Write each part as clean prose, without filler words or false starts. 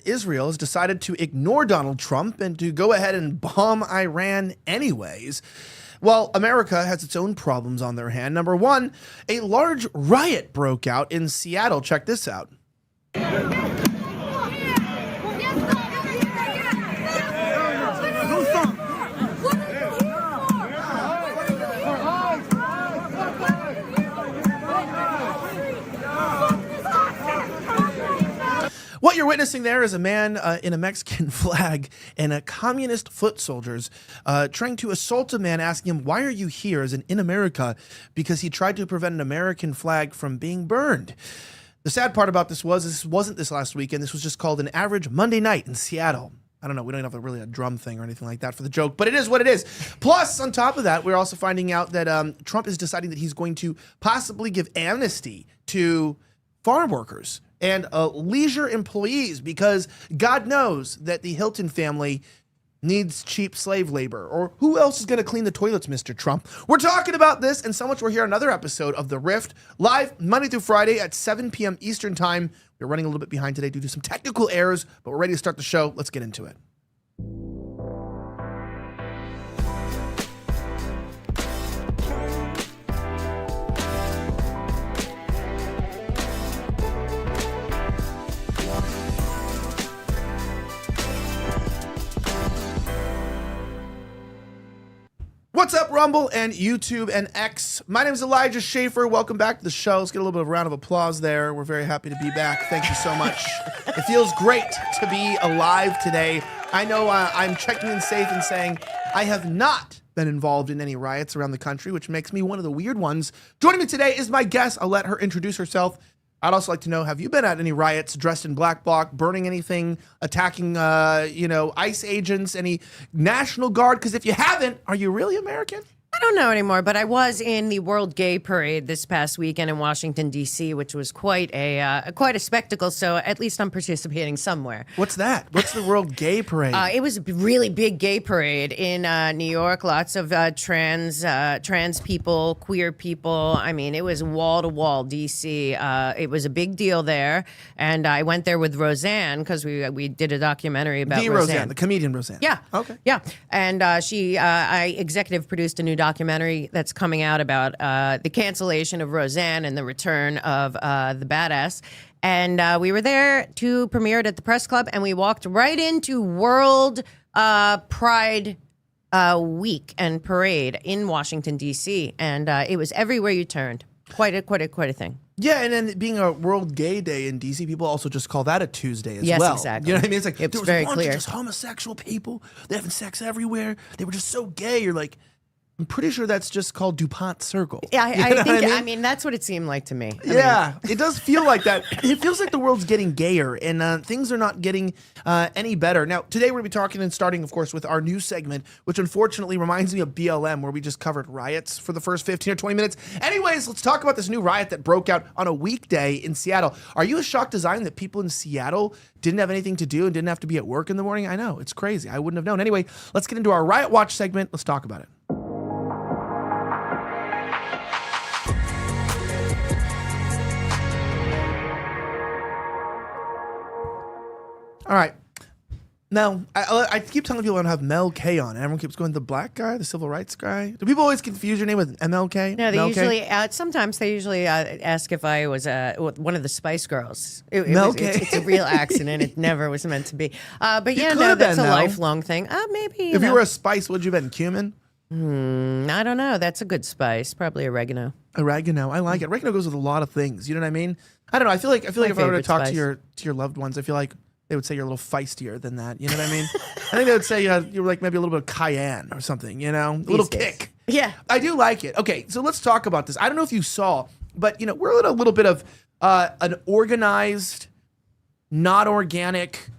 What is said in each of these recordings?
Israel has decided to ignore Donald Trump and to go ahead and bomb Iran anyways. Well, America has its own problems on their hand. Number one, a large riot broke out in Seattle. Check this out. What you're witnessing there is a man in a Mexican flag and a communist foot soldiers trying to assault a man, asking him, "Why are you here?" as in America, because he tried to prevent an American flag from being burned. The sad part about this wasn't this last weekend. This was just called an average Monday night in Seattle. I don't know. We don't have really a drum thing or anything like that for the joke, but it is what it is. Plus, on top of that, we're also finding out that Trump is deciding that he's going to possibly give amnesty to farm workers and leisure employees, because God knows that the Hilton family needs cheap slave labor. Or who else is going to clean the toilets, Mr. Trump? We're talking about this and so much more here on another episode of The Rift, live Monday through Friday at 7 p.m. Eastern Time. We're running a little bit behind today due to some technical errors, but we're ready to start the show. Let's get into it. What's up, Rumble and YouTube and X? My name is Elijah Schaefer. Welcome back to the show. Let's get a little bit of a round of applause there. We're very happy to be back. Thank you so much. It feels great to be alive today. I know I'm checking in safe and saying I have not been involved in any riots around the country, which makes me one of the weird ones. Joining me today is my guest. I'll let her introduce herself. I'd also like to know, have you been at any riots, dressed in black bloc, burning anything, attacking, ICE agents, any National Guard? Because if you haven't, are you really American? I don't know anymore, but I was in the World Gay Parade this past weekend in Washington, D.C., which was quite a spectacle, so at least I'm participating somewhere. What's that? What's the World Gay Parade? It was a really big gay parade in New York. Lots of trans people, queer people. I mean, it was wall-to-wall D.C. It was a big deal there, and I went there with Roseanne because we did a documentary about Roseanne, the comedian Roseanne. Yeah. Okay. Yeah, and I executive produced a new documentary that's coming out about the cancellation of Roseanne and the return of the badass. And we were there to premiere it at the Press Club, and we walked right into World Pride Week and Parade in Washington, D.C., and it was everywhere you turned. Quite a thing. Yeah, and then being a World Gay Day in D.C., people also just call that a Tuesday as well. Yes, exactly. You know what I mean? It's like, it there was very a bunch clear. of just homosexual people. They're having sex everywhere. They were just so gay. You're like, I'm pretty sure that's just called DuPont Circle. Yeah, I think. I mean, that's what it seemed like to me. It does feel like that. It feels like the world's getting gayer, and things are not getting any better. Now, today we're going to be talking and starting, of course, with our new segment, which unfortunately reminds me of BLM, where we just covered riots for the first 15 or 20 minutes. Anyways, let's talk about this new riot that broke out on a weekday in Seattle. Are you as shocked as I am that people in Seattle didn't have anything to do and didn't have to be at work in the morning? I know, it's crazy. I wouldn't have known. Anyway, let's get into our Riot Watch segment. Let's talk about it. All right. Now, I keep telling people I don't have Mel K on, and everyone keeps going, the black guy, the civil rights guy. Do people always confuse your name with MLK? No, they MLK? usually, sometimes they usually ask if I was one of the Spice Girls. It's a real accident. It never was meant to be. But yeah, no, that's a lifelong thing. Maybe. If you were a spice, would you have been cumin? I don't know. That's a good spice. Probably oregano. Oregano. I like it. Oregano goes with a lot of things. You know what I mean? I don't know. I feel like if I were to talk to your loved ones, I feel like they would say you're a little feistier than that. You know what I mean? I think they would say you're like maybe a little bit of cayenne or something, you know? A little kick. Yeah. I do like it. Okay, so let's talk about this. I don't know if you saw, but, we're in a little bit of an organized, not organic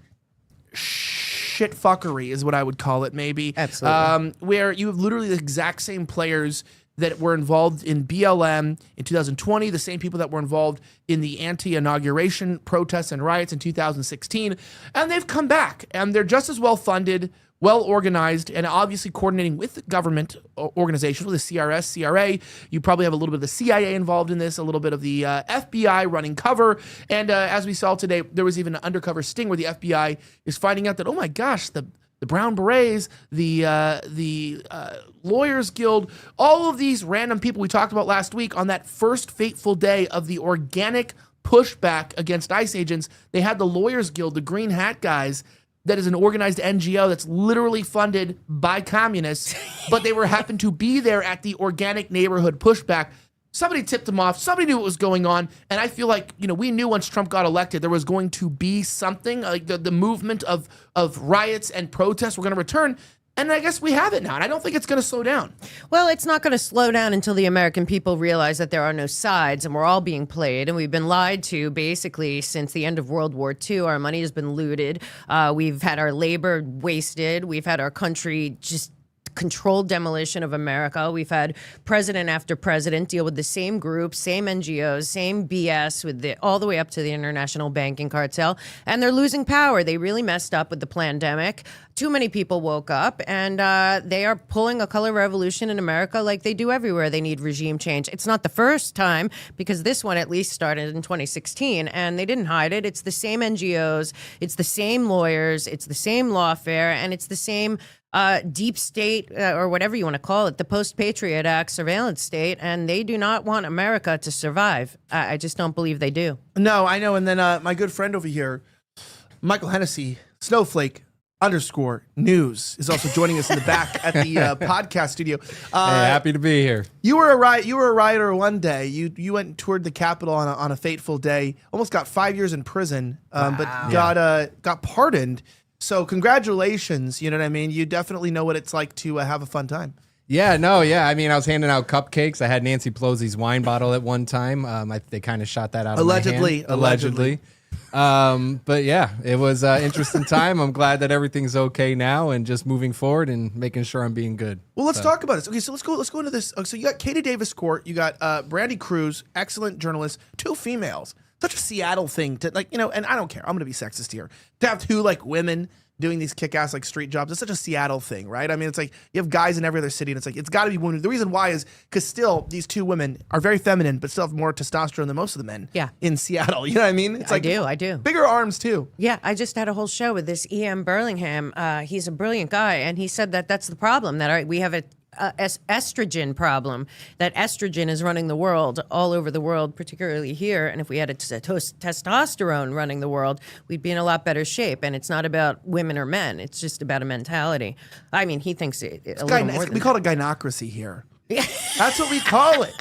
shit fuckery is what I would call it, maybe. Absolutely. Where you have literally the exact same players that were involved in BLM in 2020, the same people that were involved in the anti-inauguration protests and riots in 2016, and they've come back, and they're just as well funded. well organized, and obviously coordinating with government organizations, with the CRS, CRA. You probably have a little bit of the CIA involved in this, a little bit of the FBI running cover. And as we saw today, there was even an undercover sting where the FBI is finding out that, oh my gosh, the Brown Berets, the Lawyers Guild, all of these random people we talked about last week on that first fateful day of the organic pushback against ICE agents, they had the Lawyers Guild, the Green Hat guys, that is an organized NGO that's literally funded by communists, but they happened to be there at the organic neighborhood pushback. Somebody tipped them off. Somebody knew what was going on. And I feel like, we knew once Trump got elected, there was going to be something, like the movement of riots and protests were going to return. And I guess we have it now. And I don't think it's going to slow down. Well, it's not going to slow down until the American people realize that there are no sides and we're all being played. And we've been lied to basically since the end of World War II. Our money has been looted. We've had our labor wasted. We've had our country just controlled demolition of America. We've had president after president deal with the same groups, same NGOs, same BS with all the way up to the international banking cartel. And they're losing power. They really messed up with the pandemic. Too many people woke up, and they are pulling a color revolution in America like they do everywhere. They need regime change. It's not the first time, because this one at least started in 2016, and they didn't hide it. It's the same NGOs, it's the same lawyers, it's the same lawfare, and it's the same deep state, or whatever you want to call it, the post-Patriot Act surveillance state, and they do not want America to survive. I just don't believe they do. No, I know. And then my good friend over here, Michael Hennessey, Snowflake_news, is also joining us in the back at the podcast studio. Hey, happy to be here. You were a rioter one day. You went and toured the Capitol on a fateful day. Almost got 5 years in prison, but got pardoned. So congratulations, you know what I mean? You definitely know what it's like to have a fun time. Yeah, no, yeah. I mean, I was handing out cupcakes. I had Nancy Pelosi's wine bottle at one time. They kind of shot that out of my hand. Allegedly. But yeah, it was an interesting time. I'm glad that everything's okay now and just moving forward and making sure I'm being good. Well, let's talk about this. Okay, so let's go into this. So you got Katie Davis Court, you got Brandy Cruz, excellent journalist, two females. Such a Seattle thing to and I don't care. I'm going to be sexist here. To have two women doing these kick-ass street jobs, it's such a Seattle thing, right? I mean, it's like you have guys in every other city, and it's it's got to be women. The reason why is because still these two women are very feminine, but still have more testosterone than most of the men. In Seattle, you know what I mean? It's I do. Bigger arms too. Yeah, I just had a whole show with this E.M. Burlingham. He's a brilliant guy, and he said that that's the problem, that we have a estrogen problem, that estrogen is running the world all over the world, particularly here. And if we had a testosterone running the world, we'd be in a lot better shape. And it's not about women or men. It's just about a mentality. I mean, he thinks a little more than we call it gynocracy here. That's what we call it.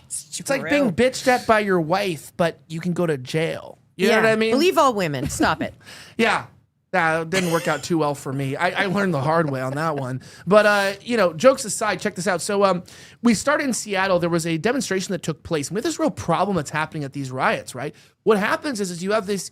It's like being bitched at by your wife, but you can go to jail. You know what I mean? Believe all women. Stop it. Yeah. That didn't work out too well for me. I learned the hard way on that one. But, jokes aside, check this out. So we started in Seattle. There was a demonstration that took place. And we have this real problem that's happening at these riots, right? What happens is you have these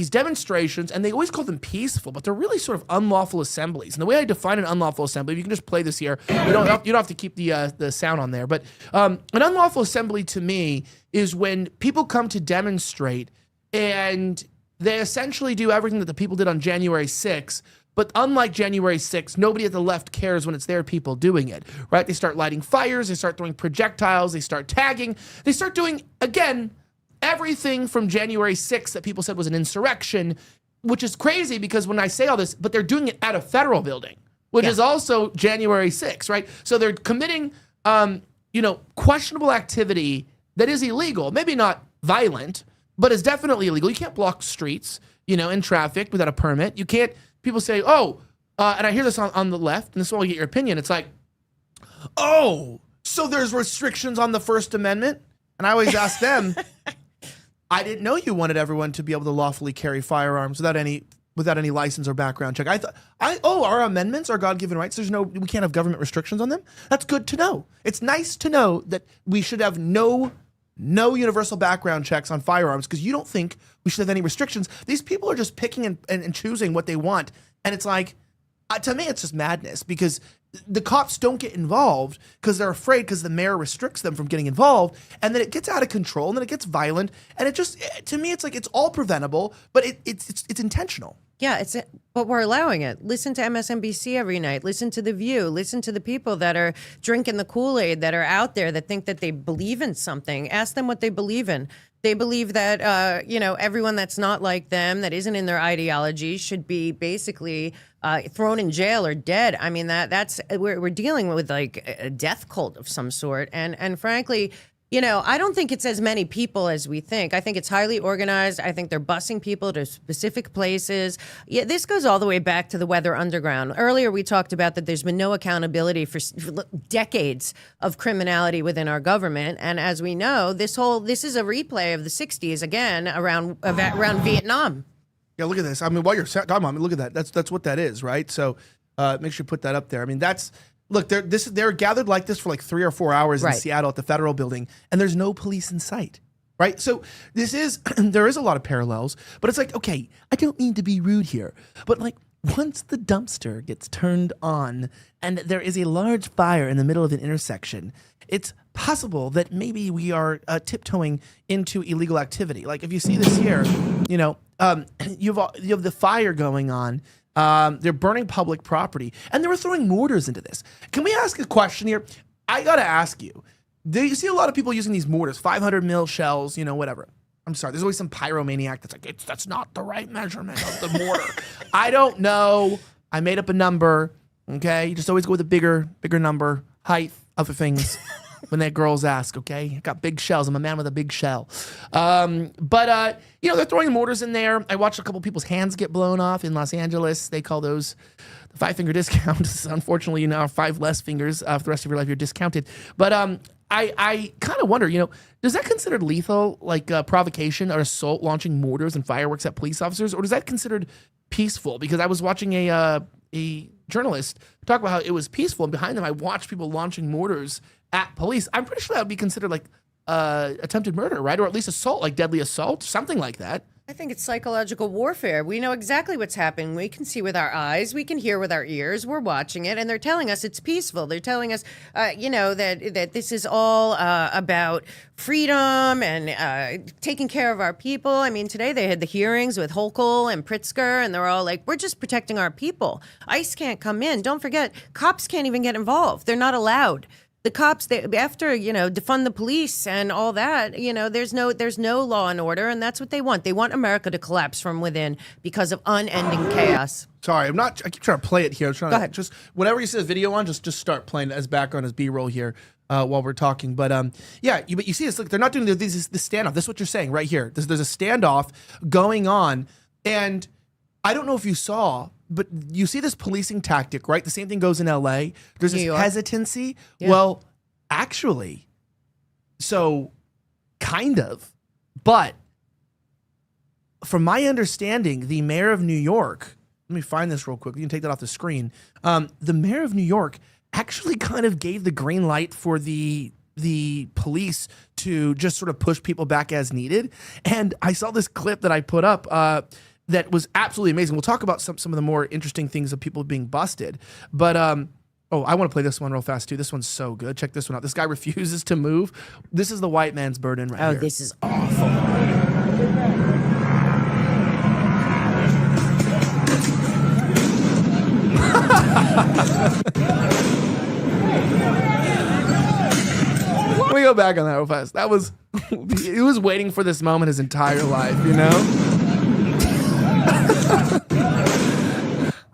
demonstrations, and they always call them peaceful, but they're really sort of unlawful assemblies. And the way I define an unlawful assembly, you can just play this here. You don't have to keep the sound on there. But an unlawful assembly to me is when people come to demonstrate and they essentially do everything that the people did on January 6th, but unlike January 6th, nobody at the left cares when it's their people doing it, right? They start lighting fires, they start throwing projectiles, they start tagging, they start doing, again, everything from January 6th that people said was an insurrection, which is crazy because when I say all this, but they're doing it at a federal building, which is also January 6th, right? So they're committing, questionable activity that is illegal, maybe not violent, but it's definitely illegal. You can't block streets, in traffic without a permit. You can't, people say, and I hear this on the left, and this will get your opinion. It's like, so there's restrictions on the First Amendment? And I always ask them, I didn't know you wanted everyone to be able to lawfully carry firearms without any license or background check. I thought, our amendments are God-given rights. We can't have government restrictions on them. That's good to know. It's nice to know that we should have no universal background checks on firearms because you don't think we should have any restrictions. These people are just picking and choosing what they want. And it's like, to me, it's just madness because the cops don't get involved because they're afraid because the mayor restricts them from getting involved, and then it gets out of control and then it gets violent, and it just, to me, it's like it's all preventable, but it's intentional. Yeah, but we're allowing it. Listen to MSNBC every night. Listen to The View. Listen to the people that are drinking the Kool-Aid, that are out there, that think that they believe in something. Ask them what they believe in. They believe that, everyone that's not like them, that isn't in their ideology, should be basically thrown in jail or dead. I mean, we're dealing with like a death cult of some sort. And frankly, I don't think it's as many people as we think. I think it's highly organized. I think they're busing people to specific places. Yeah, this goes all the way back to the Weather Underground. Earlier, we talked about that there's been no accountability for decades of criminality within our government. And as we know, this is a replay of the 60s, again, around Vietnam. Yeah, look at this. I mean, while you're talking about it, look at that. That's what that is, right? So make sure you put that up there. I mean, that's... Look, they're gathered like this for like 3 or 4 hours in Seattle at the Federal Building, and there's no police in sight, right? So there is a lot of parallels, but it's like, okay, I don't mean to be rude here, but like once the dumpster gets turned on and there is a large fire in the middle of an intersection, it's possible that maybe we are tiptoeing into illegal activity. Like if you see this here, you have the fire going on. They're burning public property, and they were throwing mortars into this. Can we ask a question here? I gotta ask you, do you see a lot of people using these mortars, 500 mil shells, whatever? I'm sorry, there's always some pyromaniac that's like, that's not the right measurement of the mortar. I don't know. I made up a number, okay? You just always go with a bigger number, height, other things. When that girls ask, okay? I got big shells. I'm a man with a big shell. But they're throwing mortars in there. I watched a couple people's hands get blown off in Los Angeles. They call those the 5-finger discount. Unfortunately, you now have 5 less fingers for the rest of your life. You're discounted. But I kind of wonder, does that considered lethal, like provocation or assault, launching mortars and fireworks at police officers? Or is that considered peaceful? Because I was watching a journalist talk about how it was peaceful, and behind them I watched people launching mortars at police. I'm pretty sure that would be considered like attempted murder, right? Or at least assault, like deadly assault, something like that. I think it's psychological warfare. We know exactly what's happening. We can see with our eyes. We can hear with our ears. We're watching it, and they're telling us it's peaceful. They're telling us, that this is all about freedom and taking care of our people. I mean, today they had the hearings with Hochul and Pritzker, and they're all like, we're just protecting our people. ICE can't come in. Don't forget, cops can't even get involved. They're not allowed. The cops, after defund the police and all that, there's no law and order, and that's what they want. They want America to collapse from within because of unending chaos. Sorry, I keep trying to play it here. I'm trying Go to ahead. just whenever you see a video on, just start playing it as background, as B-roll here while we're talking. But but you see this. Look, they're not doing this standoff. This is what you're saying right here. There's a standoff going on, and I don't know if you saw. But you see this policing tactic, right? The same thing goes in LA. There's this hesitancy. Yeah. Well, actually, so kind of. But from my understanding, the mayor of New York, let me find this real quick. You can take that off the screen. The mayor of New York actually kind of gave the green light for the police to just sort of push people back as needed. And I saw this clip that I put up that was absolutely amazing. We'll talk about some of the more interesting things of people being busted. But, I want to play this one real fast, too. This one's so good. Check this one out. This guy refuses to move. This is the white man's burden right here. Oh, this is awful. Let me go back on that real fast. That was, he was waiting for this moment his entire life,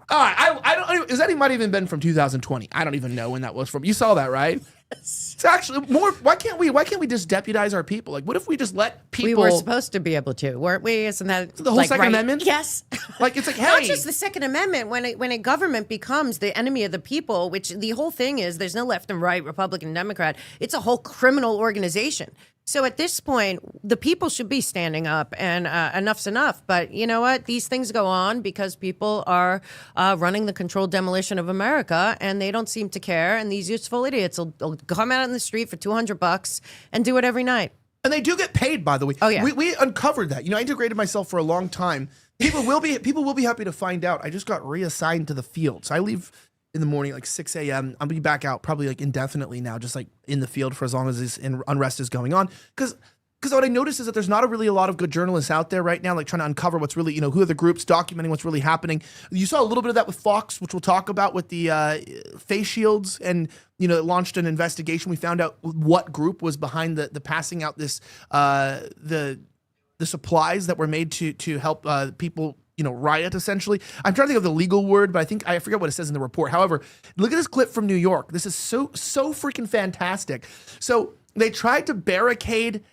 All right, I don't. Is that he might have even been from 2020? I don't even know when that was from. You saw that, right? It's actually more. Why can't we just deputize our people? Like, what if we just let people? We were supposed to be able to, weren't we? Isn't that the whole Second Amendment? Yes. Like, it's like, hey, not just the Second Amendment. When a government becomes the enemy of the people, which the whole thing is, there's no left and right, Republican, Democrat. It's a whole criminal organization. So at this point, the people should be standing up, and enough's enough. But you know what? These things go on because people are running the controlled demolition of America, and they don't seem to care. And these useful idiots will come out in the street for $200 and do it every night. And they do get paid, by the way. Oh yeah, we uncovered that. I integrated myself for a long time. People will be happy to find out. I just got reassigned to the field, so I leave in the morning, like 6 a.m. I'll be back out probably like indefinitely now, just like in the field for as long as this unrest is going on. Because what I noticed is that there's not really a lot of good journalists out there right now, like trying to uncover what's really, who are the groups documenting what's really happening. You saw a little bit of that with Fox, which we'll talk about with the face shields, and it launched an investigation. We found out what group was behind the passing out this the supplies that were made to help people riot, essentially. I'm trying to think of the legal word, but I forget what it says in the report. However, look at this clip from New York. This is so freaking fantastic. So they tried to barricade.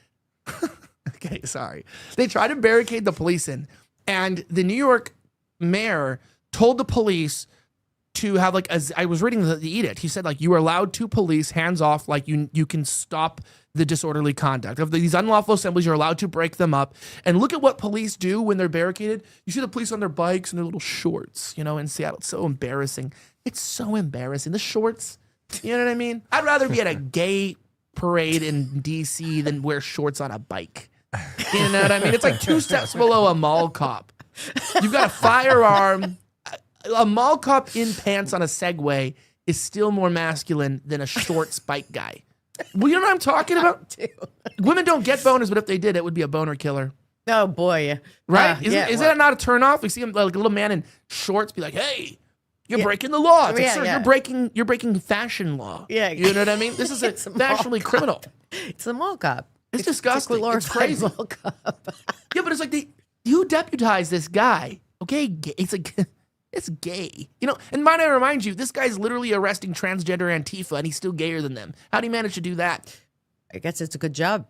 Okay, sorry. They tried to barricade the police in, and the New York mayor told the police to have I was reading the edict. He said you are allowed to police, hands off, you can stop the disorderly conduct of these unlawful assemblies. You're allowed to break them up. And look at what police do when they're barricaded. You see the police on their bikes and their little shorts, in Seattle. It's so embarrassing. It's so embarrassing. The shorts, you know what I mean? I'd rather be at a gay parade in DC than wear shorts on a bike. You know what I mean? It's like 2 steps below a mall cop. You've got a firearm. A mall cop in pants on a Segway is still more masculine than a short spike guy. Well, you know what I'm talking about? Women don't get boners, but if they did, it would be a boner killer. Oh boy, right? Is that not a turnoff? We see him like a little man in shorts, be like, "Hey, you're breaking the law." It's like, sir, you're breaking fashion law. Yeah, you know what I mean. This is nationally criminal. It's a mall cop. It's disgusting. It's crazy. Mall cop. Yeah, but it's like you deputized this guy. Okay, it's like. It's gay. And might I remind you, this guy's literally arresting transgender Antifa, and he's still gayer than them. How do you manage to do that? I guess it's a good job.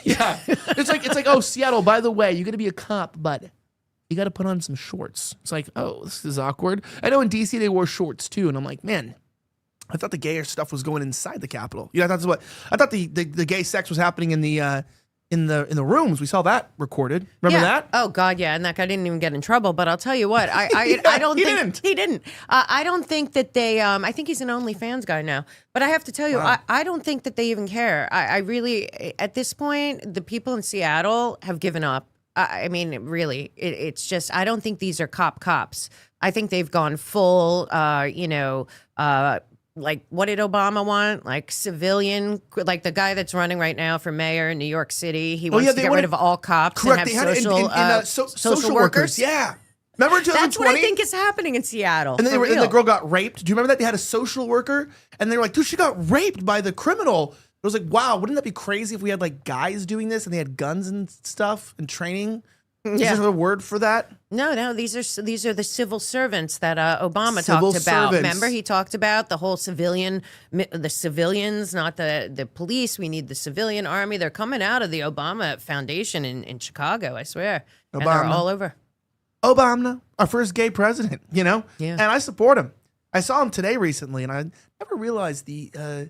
Yeah. It's like, oh, Seattle, by the way, you're going to be a cop, but you got to put on some shorts. It's like, oh, this is awkward. I know in DC they wore shorts too, and I'm like, man, I thought the gayer stuff was going inside the Capitol. I thought the gay sex was happening in the rooms. We saw that recorded. Remember that? Oh God, yeah. And that guy didn't even get in trouble. But I'll tell you what, I don't think he didn't. I don't think that they. I think he's an OnlyFans guy now. But I have to tell you, wow. I don't think that they even care. I really, at this point, the people in Seattle have given up. I mean, really, it's just. I don't think these are cops. I think they've gone full. Like, what did Obama want? Like civilian, like the guy that's running right now for mayor in New York City. He wants to get rid of all cops. Correct. And have social workers. Yeah. Remember 2020? That's what I think is happening in Seattle. And then the girl got raped. Do you remember that? They had a social worker, and they were like, dude, she got raped by the criminal. It was like, wow, wouldn't that be crazy if we had like guys doing this and they had guns and stuff and training? Is there a word for that? No. These are the civil servants that Obama talked about. Remember, he talked about the whole the civilians, not the police. We need the civilian army. They're coming out of the Obama Foundation in Chicago, I swear. Obama. And they're all over. Obama, our first gay president, Yeah. And I support him. I saw him today recently, and I never realized the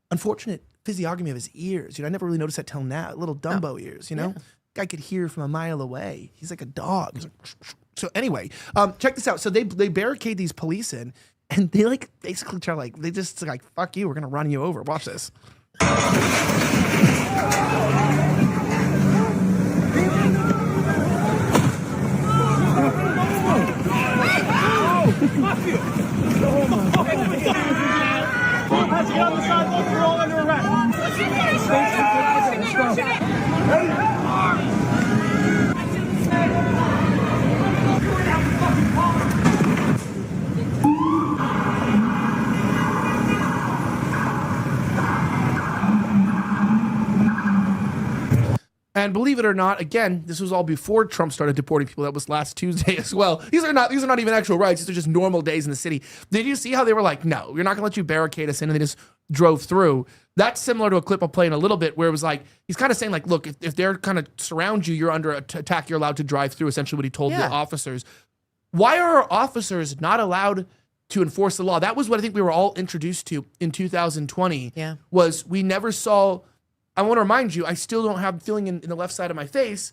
unfortunate physiognomy of his ears. I never really noticed that till now. Little Dumbo ears, Yeah. Guy could hear from a mile away. He's like a dog. He's like, so anyway, check this out. So they barricade these police in, and they basically try they just fuck you. We're gonna run you over. Watch this. Get on the sidewalk. We're all under arrest. Let's go. And believe it or not, again, this was all before Trump started deporting people. That was last Tuesday as well. These are not even actual riots. These are just normal days in the city. Did you see how they were like, no, we're not going to let you barricade us in, and they just drove through? That's similar to a clip I'll play in a little bit where it was like, he's kind of saying like, look, if they're kind of surround you, you're under attack, you're allowed to drive through, essentially what he told the officers. Why are our officers not allowed to enforce the law? That was what I think we were all introduced to in 2020. Yeah. Was we never saw... I want to remind you, I still don't have feeling in the left side of my face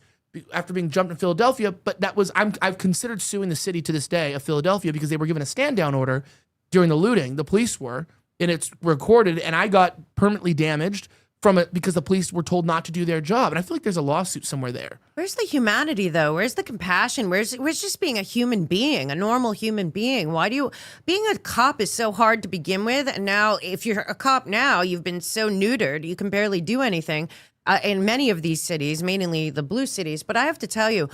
after being jumped in Philadelphia, but I've considered suing the city to this day of Philadelphia because they were given a stand down order during the looting. The police were, and it's recorded, and I got permanently damaged from it because the police were told not to do their job. And I feel like there's a lawsuit somewhere there. Where's the humanity, though? Where's the compassion? Where's just being a human being, a normal human being? Being a cop is so hard to begin with. And now, if you're a cop now, you've been so neutered, you can barely do anything. In many of these cities, mainly the blue cities. But I have to tell you,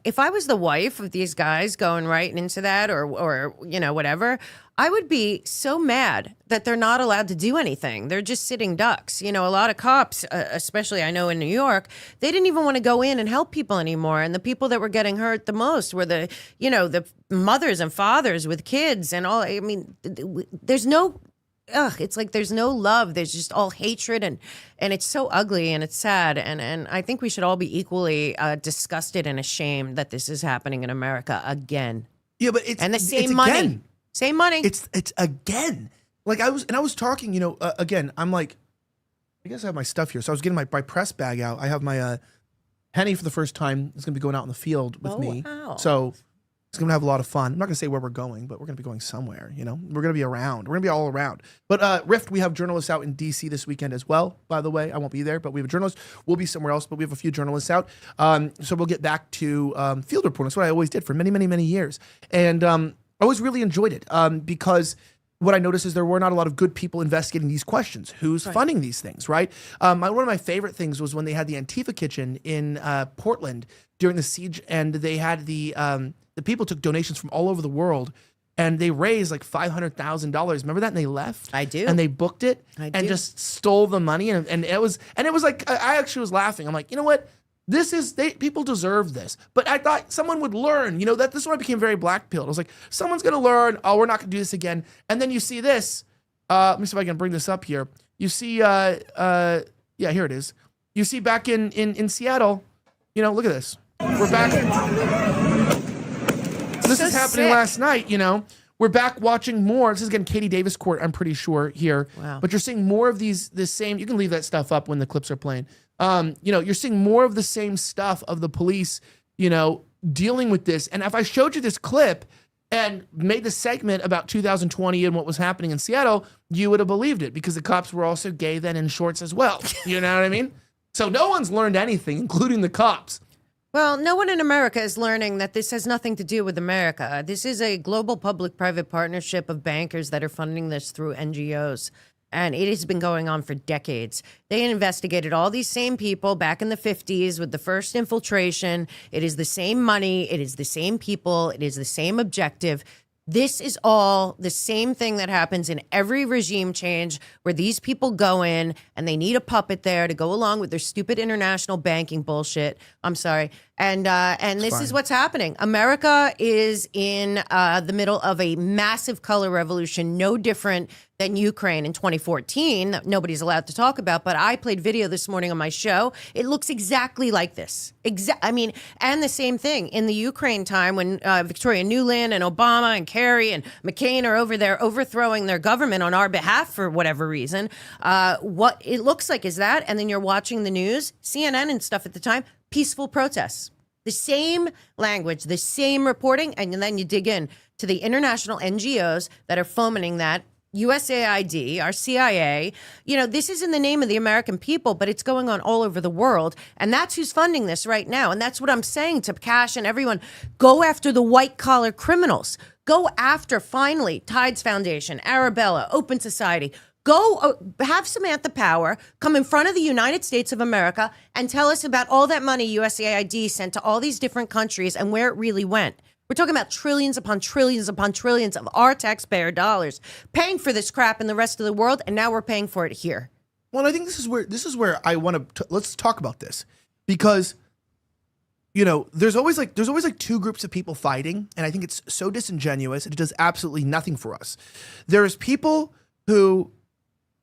if I was the wife of these guys going right into that or whatever, I would be so mad that they're not allowed to do anything. They're just sitting ducks. A lot of cops, especially I know in New York, they didn't even want to go in and help people anymore. And the people that were getting hurt the most were the mothers and fathers with kids and all. I mean, there's no... it's like there's no love. There's just all hatred, and it's so ugly and it's sad. And I think we should all be equally disgusted and ashamed that this is happening in America again. Yeah, but it's the same money. Again. Same money. It's again. Like I was talking. Again, I'm like, I guess I have my stuff here. So I was getting my press bag out. I have my Henny for the first time. Is going to be going out in the field with me. Wow. So. It's going to have a lot of fun. I'm not going to say where we're going, but we're going to be going somewhere, We're going to be around. We're going to be all around. But Rift, we have journalists out in D.C. this weekend as well, by the way. I won't be there, but we have a journalist. We'll be somewhere else, but we have a few journalists out. So we'll get back to field reporting. That's what I always did for many, many, many years. And I always really enjoyed it because what I noticed is there were not a lot of good people investigating these questions. Who's funding these things, right? One of my favorite things was when they had the Antifa kitchen in Portland during the siege, and they had the people took donations from all over the world, and they raised like $500,000. Remember that? And they left. I do. And they booked it and just stole the money, and it was like I actually was laughing. I'm like, you know what? People deserve this. But I thought someone would learn. That this is when I became very black-pilled. I was like, someone's gonna learn. Oh, we're not gonna do this again. And then you see this. Let me see if I can bring this up here. You see, yeah, here it is. You see back in Seattle. Look at this. We're back. This is happening last night, We're back watching more. This is again Katie Davis Court, I'm pretty sure here. Wow. But you're seeing more of this same, you can leave that stuff up when the clips are playing. You're seeing more of the same stuff of the police, dealing with this. And if I showed you this clip and made the segment about 2020 and what was happening in Seattle, you would have believed it because the cops were also gay then in shorts as well. You know what I mean? So no one's learned anything, including the cops. Well, no one in America is learning that this has nothing to do with America. This is a global public-private partnership of bankers that are funding this through NGOs. And it has been going on for decades. They investigated all these same people back in the 50s with the first infiltration. It is the same money. It is the same people. It is the same objective. This is all the same thing that happens in every regime change where these people go in and they need a puppet there to go along with their stupid international banking bullshit. I'm sorry. And this is what's happening. America is in the middle of a massive color revolution, no different than Ukraine in 2014 that nobody's allowed to talk about. But I played video this morning on my show. It looks exactly like this. And the same thing in the Ukraine time when Victoria Nuland and Obama and Kerry and McCain are over there overthrowing their government on our behalf for whatever reason. What it looks like is that. And then you're watching the news, CNN and stuff at the time, peaceful protests. The same language, the same reporting. And then you dig in to the international NGOs that are fomenting that. USAID, our CIA, this is in the name of the American people, but it's going on all over the world. And that's who's funding this right now. And that's what I'm saying to Cash and everyone. Go after the white collar criminals. Go after, finally, Tides Foundation, Arabella, Open Society. Go have Samantha Power come in front of the United States of America and tell us about all that money USAID sent to all these different countries and where it really went. We're talking about trillions upon trillions upon trillions of our taxpayer dollars paying for this crap in the rest of the world, and now we're paying for it here. Well, I think this is where I want to let's talk about this because there's always like two groups of people fighting, and I think it's so disingenuous. It does absolutely nothing for us. There's people who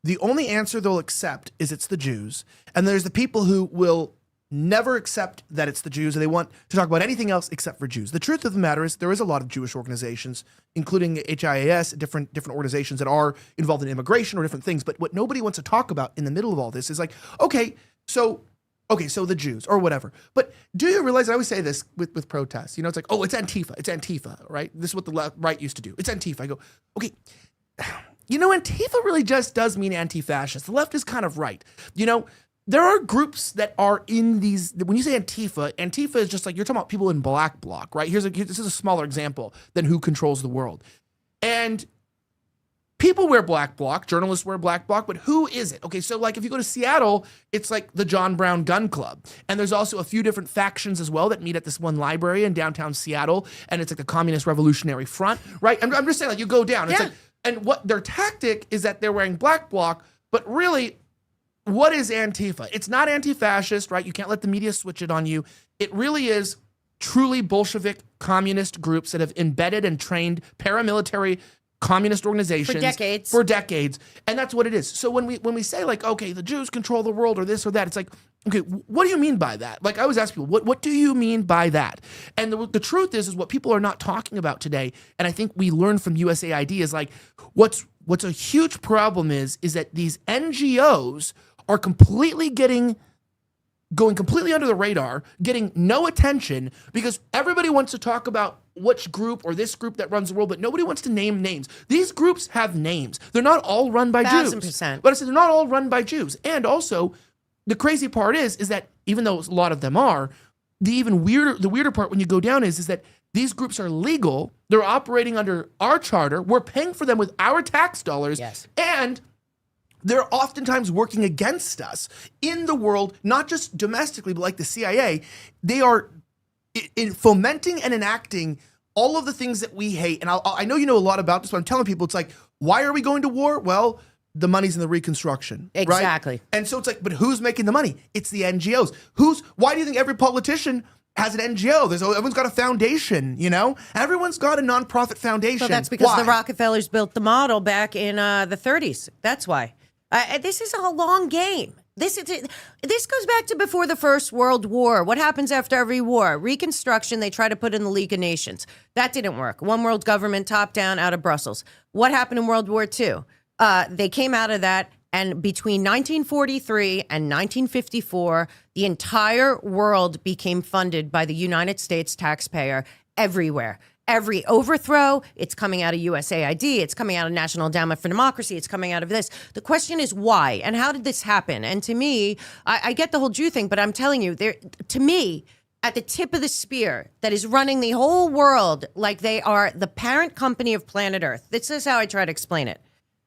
the only answer they'll accept is it's the Jews, and there's the people who will never accept that it's the Jews, and they want to talk about anything else except for Jews. The truth of the matter is there is a lot of Jewish organizations, including HIAS, different organizations that are involved in immigration or different things. But what nobody wants to talk about in the middle of all this is like, so the Jews or whatever. But do you realize, I always say this with protests, it's like, oh, it's Antifa, right? This is what the right used to do. It's Antifa. I go, okay, Antifa really just does mean anti-fascist. The left is kind of right. There are groups that are in these. When you say Antifa is just like, you're talking about people in black bloc, right? This is a smaller example than who controls the world. And people wear black bloc, journalists wear black bloc, but who is it? Okay, so like if you go to Seattle, it's like the John Brown Gun Club. And there's also a few different factions as well that meet at this one library in downtown Seattle. And it's like the Communist Revolutionary Front, right? I'm just saying, like, you go down. It's like, and what their tactic is that they're wearing black bloc, but really, what is Antifa? It's not anti-fascist, right? You can't let the media switch it on you. It really is truly Bolshevik communist groups that have embedded and trained paramilitary communist organizations for decades. And that's what it is. So when we say like, okay, the Jews control the world or this or that, it's like, okay, what do you mean by that? Like I always ask people, what do you mean by that? And the truth is what people are not talking about today. And I think we learned from USAID is like, what's a huge problem is that these NGOs are going completely under the radar, getting no attention because everybody wants to talk about which group or this group that runs the world, but nobody wants to name names. These groups have names. They're not all run by Jews. 1,000%. But I said they're not all run by Jews. And also, the crazy part is that even though a lot of them are, the weirder part when you go down is that these groups are legal. They're operating under our charter. We're paying for them with our tax dollars. Yes. And they're oftentimes working against us in the world, not just domestically, but like the CIA. They are in fomenting and enacting all of the things that we hate. And I know you know a lot about this, but I'm telling people, it's like, why are we going to war? Well, the money's in the Reconstruction. Exactly. Right? And so it's like, but who's making the money? It's the NGOs. Why do you think every politician has an NGO? Everyone's got a foundation, Everyone's got a nonprofit foundation. So that's because the Rockefellers built the model back in the 30s. That's why. This is a long game. This goes back to before the First World War. What happens after every war? Reconstruction, they try to put in the League of Nations. That didn't work. One world government, top down, out of Brussels. What happened in World War II? They came out of that, and between 1943 and 1954, the entire world became funded by the United States taxpayer everywhere. Every overthrow, it's coming out of USAID, it's coming out of National Endowment for Democracy, it's coming out of this. The question is why, and how did this happen? And to me, I get the whole Jew thing, but I'm telling you, to me, at the tip of the spear that is running the whole world like they are the parent company of planet Earth. This is how I try to explain it.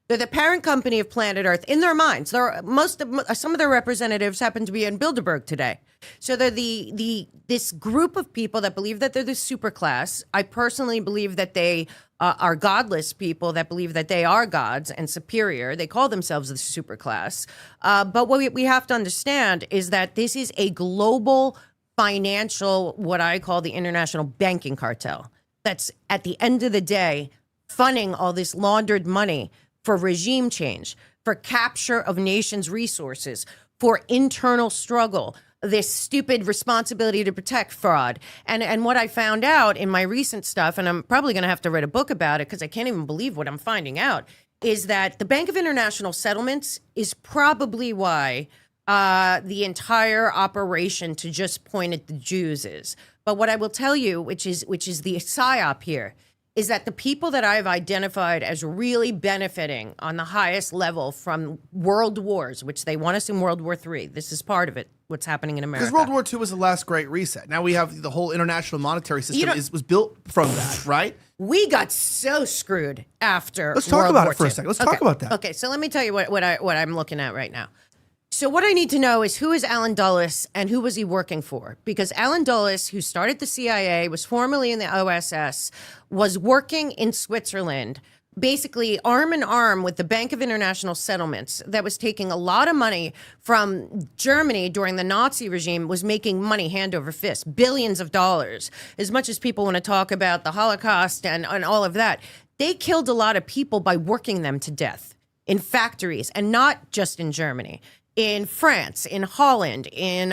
They're the parent company of planet Earth in their minds. Some of their representatives happen to be in Bilderberg today. So they're this group of people that believe that they're the superclass. I personally believe that they are godless people that believe that they are gods and superior. They call themselves the superclass. But what we have to understand is that this is a global financial, what I call the international banking cartel. That's at the end of the day funding all this laundered money for regime change, for capture of nations' resources, for internal struggle, this stupid responsibility to protect fraud. And what I found out in my recent stuff, and I'm probably going to have to write a book about it because I can't even believe what I'm finding out, is that the Bank of International Settlements is probably why the entire operation to just point at the Jews is. But what I will tell you, which is the psyop here, is that the people that I've identified as really benefiting on the highest level from world wars, which they want us in World War III, this is part of it, what's happening in America. Because World War II was the last great reset. Now we have the whole international monetary system was built from that, right? We got so screwed after Let's talk World about War it for a II. second. Let's talk about that. Okay, so let me tell you what I'm looking at right now. So what I need to know is who is Alan Dulles and who was he working for? Because Alan Dulles, who started the CIA, was formerly in the OSS, was working in Switzerland, basically arm in arm with the Bank of International Settlements that was taking a lot of money from Germany during the Nazi regime, was making money hand over fist, billions of dollars. As much as people want to talk about the Holocaust and all of that, they killed a lot of people by working them to death in factories, and not just in Germany. In France, in Holland, in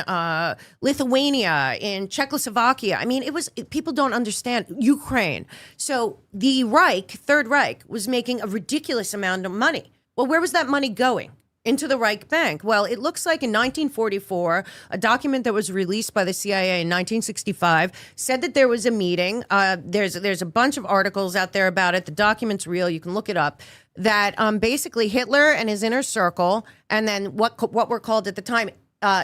Lithuania, in Czechoslovakia. I mean, people don't understand Ukraine. So the Reich, Third Reich, was making a ridiculous amount of money. Well, where was that money going? into the Reich Bank. Well, it looks like in 1944, a document that was released by the CIA in 1965 said that there was a meeting. There's a bunch of articles out there about it. The document's real. You can look it up. That basically Hitler and his inner circle, and then what were called at the time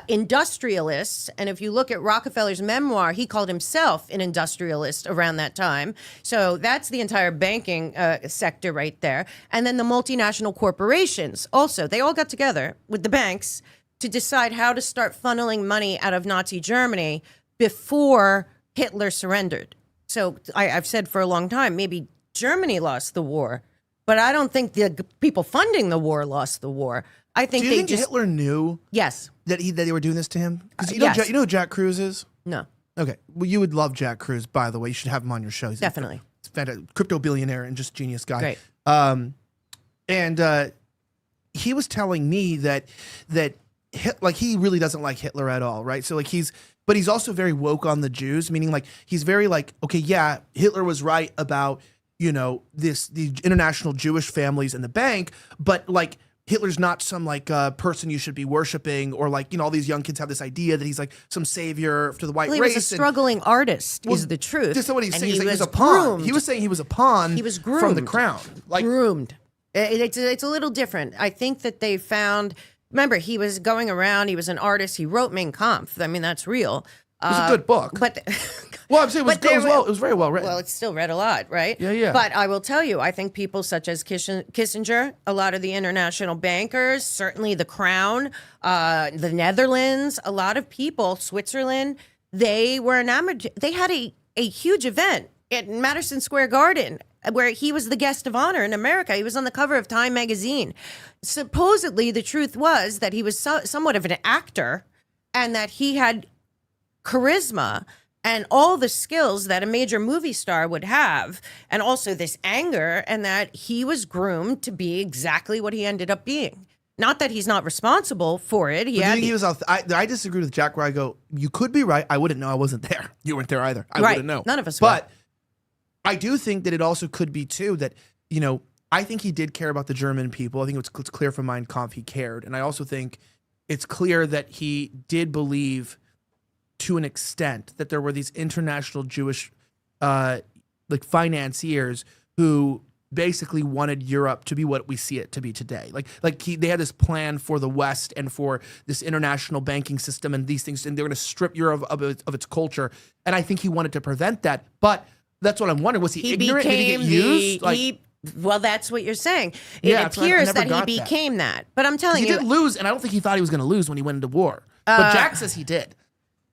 industrialists. And if you look at Rockefeller's memoir, he called himself an industrialist around that time. So that's the entire banking sector right there. And then the multinational corporations also, they all got together with the banks to decide how to start funneling money out of Nazi Germany before Hitler surrendered. So I've said for a long time, maybe Germany lost the war, but I don't think the people funding the war lost the war. I think Do you think Hitler knew? Yes. That they were doing this to him? Because yes. You know who Jack Cruz is? No. Okay. Well, you would love Jack Cruz, by the way. You should have him on your show. He's Definitely. He's a fantastic crypto billionaire and just genius guy. Great. And he was telling me that he really doesn't like Hitler at all, right? So but he's also very woke on the Jews, meaning like he's very like, okay, yeah, Hitler was right about, the international Jewish families in the bank, but like Hitler's not some like person you should be worshiping, or like, all these young kids have this idea that he's like some savior to the white race. He was a struggling artist, is the truth. This is what he's saying. He was a pawn. groomed. He was saying he was a pawn. He was groomed. From the crown. Like groomed. It's a little different. I think that they found, remember, he was going around, he was an artist, he wrote Mein Kampf. I mean, that's real. It was a good book. But well, I'm saying it was very well written. Well, it's still read a lot, right? Yeah. But I will tell you, I think people such as Kissinger, a lot of the international bankers, certainly the Crown, the Netherlands, a lot of people, Switzerland, they were enamored. They had a huge event at Madison Square Garden where he was the guest of honor in America. He was on the cover of Time magazine. Supposedly, the truth was that he was somewhat of an actor and that he had charisma and all the skills that a major movie star would have, and also this anger, and that he was groomed to be exactly what he ended up being. Not that he's not responsible for it. I disagree with Jack where I go, you could be right. I wouldn't know. I wasn't there. You weren't there either. I wouldn't know. None of us But I do think that it also could be too that, I think he did care about the German people. I think it's clear from Mein Kampf he cared. And I also think it's clear that he did believe to an extent that there were these international Jewish financiers who basically wanted Europe to be what we see it to be today. They had this plan for the West and for this international banking system and these things, and they're going to strip Europe of its culture. And I think he wanted to prevent that. But that's what I'm wondering. Was he ignorant? Did he get used? Well, that's what you're saying. Yeah, it appears that he became that. But I'm telling you. He did lose, and I don't think he thought he was going to lose when he went into war. But Jack says he did.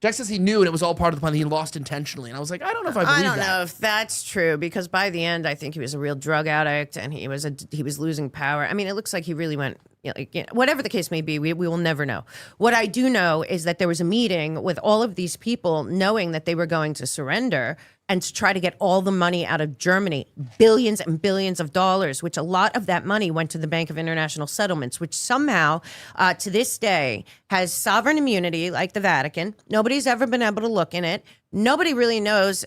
Jack says he knew, and it was all part of the plan. He lost intentionally, and I was like, I don't know if I believe that. I don't know if that's true, because by the end, I think he was a real drug addict, and he was losing power. I mean, it looks like he really went. Whatever the case may be, we will never know. What I do know is that there was a meeting with all of these people, knowing that they were going to surrender and to try to get all the money out of Germany, billions and billions of dollars, which a lot of that money went to the Bank of International Settlements, which somehow, to this day, has sovereign immunity like the Vatican. Nobody's ever been able to look in it. Nobody really knows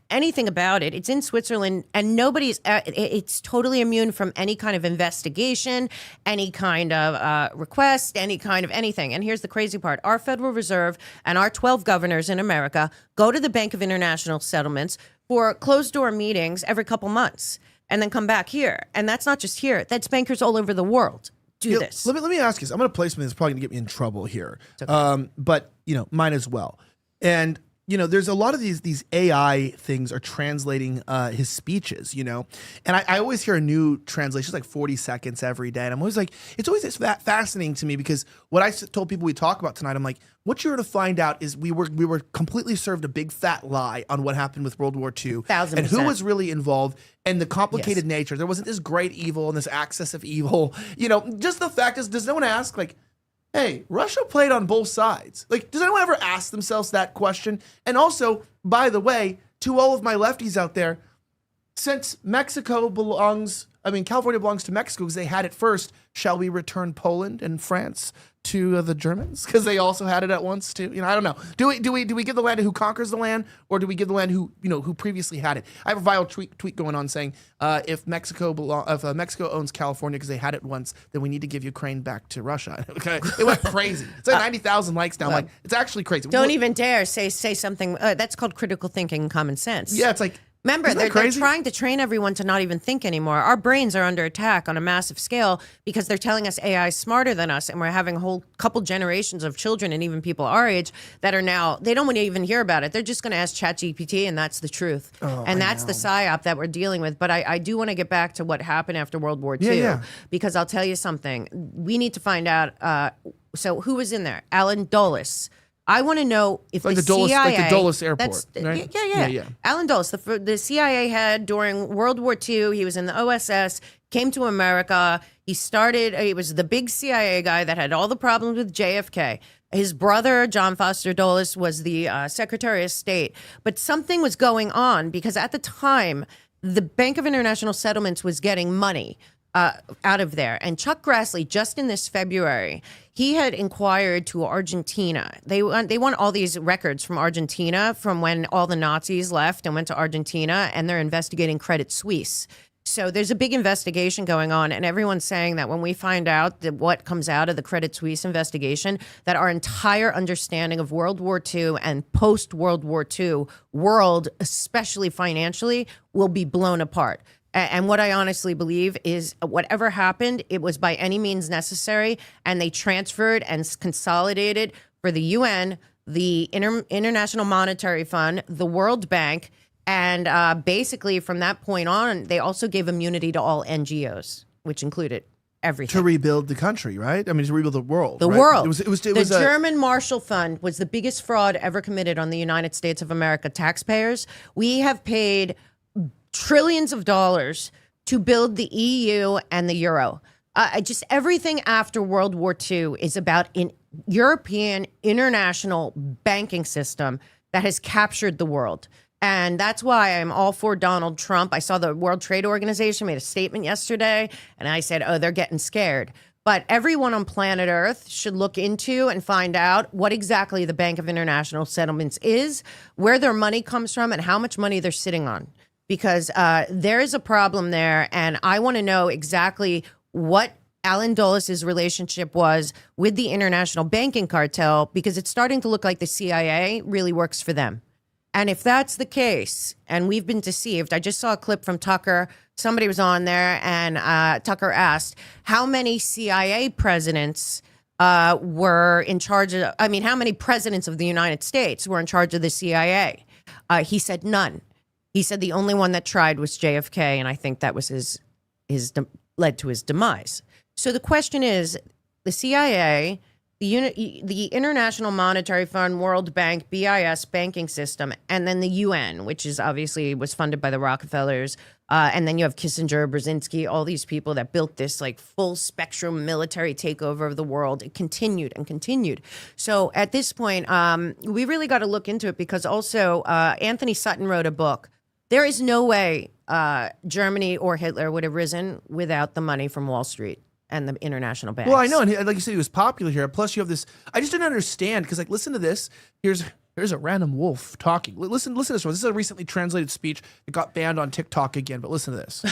anything about it. It's in Switzerland, and it's totally immune from any kind of investigation, any kind of request, any kind of anything. And here's the crazy part. Our Federal Reserve and our 12 governors in America go to the Bank of International Settlements for closed-door meetings every couple months and then come back here. And that's not just here. That's bankers all over the world do this. Let me ask you this. I'm going to play something that's probably going to get me in trouble here. Okay. But, might as well. And there's a lot of these AI things are translating his speeches, and I always hear a new translation, it's like 40 seconds every day. And I'm always like, it's always fascinating to me, because what I told people we talk about tonight, I'm like, what you're going to find out is we were completely served a big fat lie on what happened with World War II 1,000%. and who was really involved and the complicated nature. There wasn't this great evil and this axis of evil. Just the fact is, does no one ask, like, hey, Russia played on both sides? Like, does anyone ever ask themselves that question? And also, by the way, to all of my lefties out there, since California belongs to Mexico because they had it first, shall we return Poland and France to the Germans because they also had it at once too? I don't know. Do we give the land to who conquers the land, or do we give the land who previously had it? I have a viral tweet going on saying if Mexico owns California because they had it once, then we need to give Ukraine back to Russia. Okay, it went crazy. It's like 90,000 likes now. I'm like, it's actually crazy. Don't even dare say something. That's called critical thinking and common sense. Yeah, it's like. Remember, they're trying to train everyone to not even think anymore. Our brains are under attack on a massive scale because they're telling us AI is smarter than us, and we're having a whole couple generations of children and even people our age that are now, they don't want to even hear about it. They're just going to ask ChatGPT, and that's the truth. And that's the psyop that we're dealing with. But I do want to get back to what happened after World War II, because I'll tell you something. We need to find out, so who was in there? Alan Dulles. I want to know if the CIA, like the Dulles Airport, right? Yeah. Alan Dulles, the CIA head during World War II. He was in the OSS, came to America. He was the big CIA guy that had all the problems with JFK. His brother, John Foster Dulles, was the Secretary of State. But something was going on because at the time, the Bank of International Settlements was getting money out of there. And Chuck Grassley, just in this February, he had inquired to Argentina. They want all these records from Argentina from when all the Nazis left and went to Argentina, and they're investigating Credit Suisse. So there's a big investigation going on, and everyone's saying that when we find out that what comes out of the Credit Suisse investigation, that our entire understanding of World War II and post-World War II world, especially financially, will be blown apart. And what I honestly believe is whatever happened, it was by any means necessary, and they transferred and consolidated for the UN, the International Monetary Fund, the World Bank, and basically from that point on, they also gave immunity to all NGOs, which included everything. To rebuild the country, right? I mean, to rebuild the world. The right? world. It was the German Marshall Fund was the biggest fraud ever committed on the United States of America taxpayers. We have paid trillions of dollars to build the EU and the euro. Just everything after World War II is about an European international banking system that has captured the world. And that's why I'm all for Donald Trump. I saw the World Trade Organization made a statement yesterday, and I said, oh, they're getting scared. But everyone on planet Earth should look into and find out what exactly the Bank of International Settlements is, where their money comes from, and how much money they're sitting on. Because there is a problem there, and I want to know exactly what Alan Dulles' relationship was with the international banking cartel, because it's starting to look like the CIA really works for them. And if that's the case, and we've been deceived, I just saw a clip from Tucker. Somebody was on there, and Tucker asked how many CIA presidents were in charge of, how many presidents of the United States were in charge of the CIA? He said none. He said the only one that tried was JFK, and I think that was led to his demise. So the question is, the CIA, the International Monetary Fund, World Bank, BIS banking system, and then the UN, which is obviously was funded by the Rockefellers, and then you have Kissinger, Brzezinski, all these people that built this like full spectrum military takeover of the world. It continued and continued. So at this point, we really got to look into it, because also Anthony Sutton wrote a book. There is no way Germany or Hitler would have risen without the money from Wall Street and the international banks. Well, I know, and like you said, he was popular here. Plus, you have this. I just didn't understand, because, like, listen to this. Here's a random wolf talking. Listen to this one. This is a recently translated speech that got banned on TikTok again. But listen to this.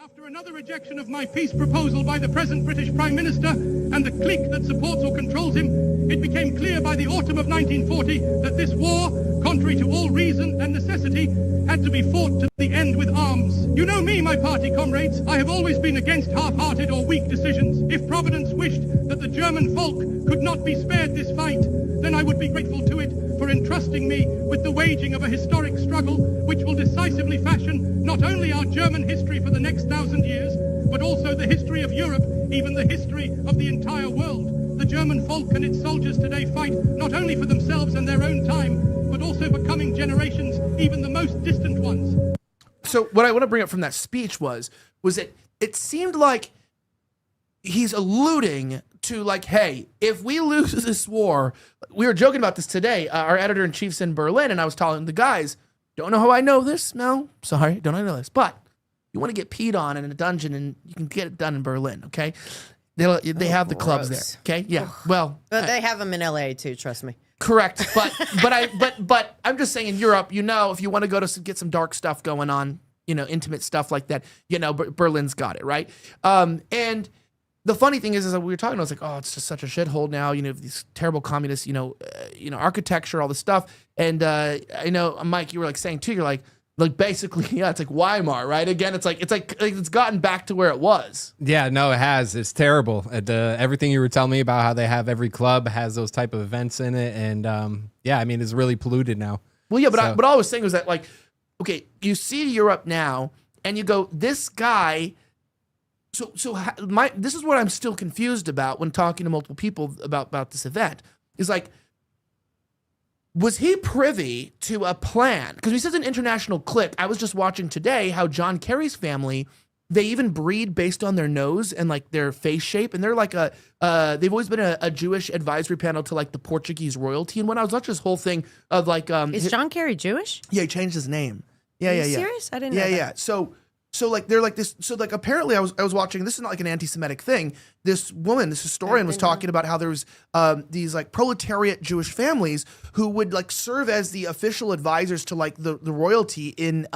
After another rejection of my peace proposal by the present British Prime Minister and the clique that supports or controls him, it became clear by the autumn of 1940 that this war, contrary to all reason and necessity, had to be fought to the end with arms. You know me, my party comrades. I have always been against half-hearted or weak decisions. If Providence wished that the German folk could not be spared this fight, then I would be grateful to it for entrusting me with the waging of a historic struggle which will decisively fashion not only our German history for the next 1,000 years, but also the history of Europe, even the history of the entire world. The German folk and its soldiers today fight not only for themselves and their own time, but also for coming generations, even the most distant ones. So what I want to bring up from that speech was that it seemed like he's alluding to, like, hey, if we lose this war, we were joking about this today. Our editor-in-chief's in Berlin, and I was telling the guys, don't know how I know this, Mel. Sorry, don't I know this? But you want to get peed on in a dungeon, and you can get it done in Berlin, okay? They have the clubs there, okay? Yeah, well. But they have them in LA too, trust me. Correct, but I'm just saying in Europe, if you want to go to get some dark stuff going on, intimate stuff like that, Berlin's got it, right? And the funny thing is that we were talking, I was like, oh, it's just such a shithole now, these terrible communist, architecture, all this stuff. And I know, Mike, you were like saying too, you're like basically, yeah, it's like Weimar, right? Again, it's like it's gotten back to where it was. Yeah, no, it has. It's terrible. Everything you were telling me about how they have every club has those type of events in it, and yeah, I mean, it's really polluted now. Well, yeah, but all I was saying was that, like, okay, you see Europe now, and you go, this guy. This is what I'm still confused about when talking to multiple people about this event. Is like, was he privy to a plan? Because he says an international clique. I was just watching today how John Kerry's family, they even breed based on their nose and like their face shape. And they're like they've always been a Jewish advisory panel to like the Portuguese royalty. And when I was watching this whole thing of like, is John Kerry Jewish? Yeah, he changed his name. Yeah, Are you serious? I didn't know that. Yeah. So like they're like this. So like apparently I was watching. This is not like an anti-Semitic thing. This historian was talking about how there was these like proletariat Jewish families who would like serve as the official advisors to like the royalty in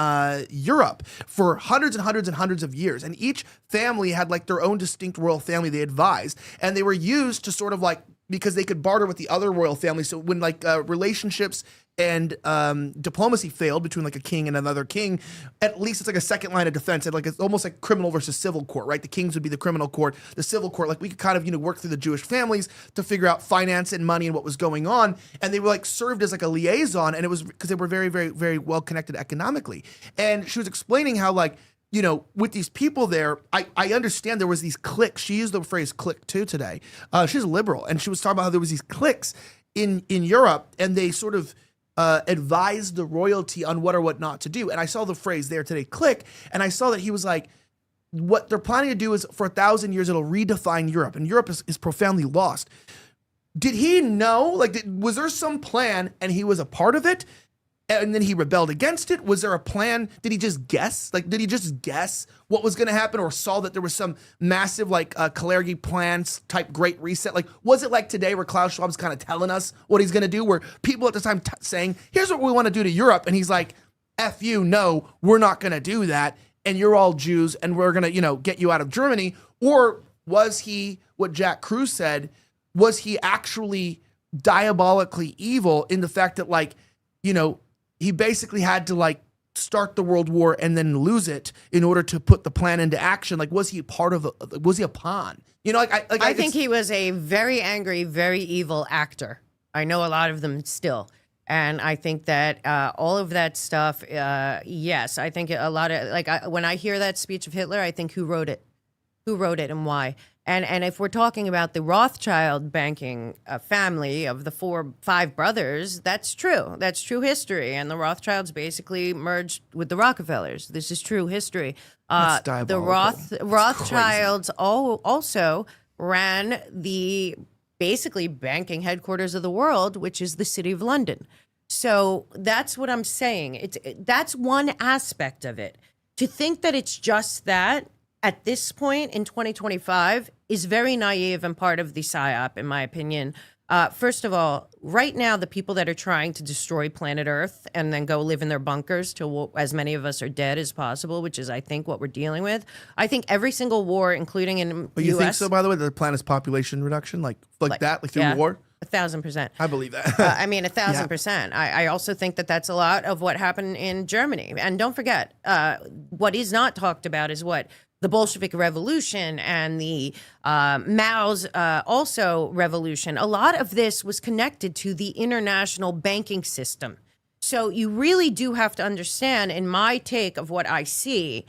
Europe for hundreds and hundreds and hundreds of years. And each family had like their own distinct royal family they advised, and they were used to sort of like, because they could barter with the other royal families. So when like relationships and diplomacy failed between like a king and another king, at least it's like a second line of defense. It's almost like criminal versus civil court, right? The kings would be the criminal court, the civil court, like we could kind of, work through the Jewish families to figure out finance and money and what was going on. And they were like served as like a liaison, and it was because they were very, very, very well connected economically. And she was explaining how like, with these people there, I understand there was these cliques. She used the phrase clique too today. She's a liberal, and she was talking about how there was these cliques in Europe, and they sort of advised the royalty on what or what not to do. And I saw the phrase there today, clique, and I saw that he was like, what they're planning to do is for 1,000 years, it'll redefine Europe, and Europe is profoundly lost. Did he know? Like, was there some plan and he was a part of it? And then he rebelled against it? Was there a plan? Did he just guess? Like, did he just guess what was going to happen, or saw that there was some massive, like, Kalergi plans type great reset? Like, was it like today where Klaus Schwab's kind of telling us what he's going to do, where people at the time saying, here's what we want to do to Europe. And he's like, F you, no, we're not going to do that. And you're all Jews, and we're going to, get you out of Germany. Or was he, what Jack Cruz said, was he actually diabolically evil in the fact that, like, he basically had to like start the world war and then lose it in order to put the plan into action? Like, was he was he a pawn? I think he was a very angry, very evil actor. I know a lot of them still. And I think that all of that stuff, yes, I think a lot of, like, when I hear that speech of Hitler, I think who wrote it? Who wrote it and why? And if we're talking about the Rothschild banking family of the 5 brothers, that's true. That's true history. And the Rothschilds basically merged with the Rockefellers. This is true history. The Rothschilds also ran the basically banking headquarters of the world, which is the City of London. So that's what I'm saying. That's one aspect of it. To think that it's just that at this point in 2025 is very naive and part of the PSYOP, in my opinion. First of all, right now, the people that are trying to destroy planet Earth and then go live in their bunkers till as many of us are dead as possible, which is, I think, what we're dealing with. I think every single war, including in the U.S. think so, by the way, the planet's population reduction, like that, like through war? 1,000%. I believe that. 1,000%. I also think that that's a lot of what happened in Germany. And don't forget, what is not talked about is what the Bolshevik Revolution and the Mao's also revolution. A lot of this was connected to the international banking system. So you really do have to understand, in my take of what I see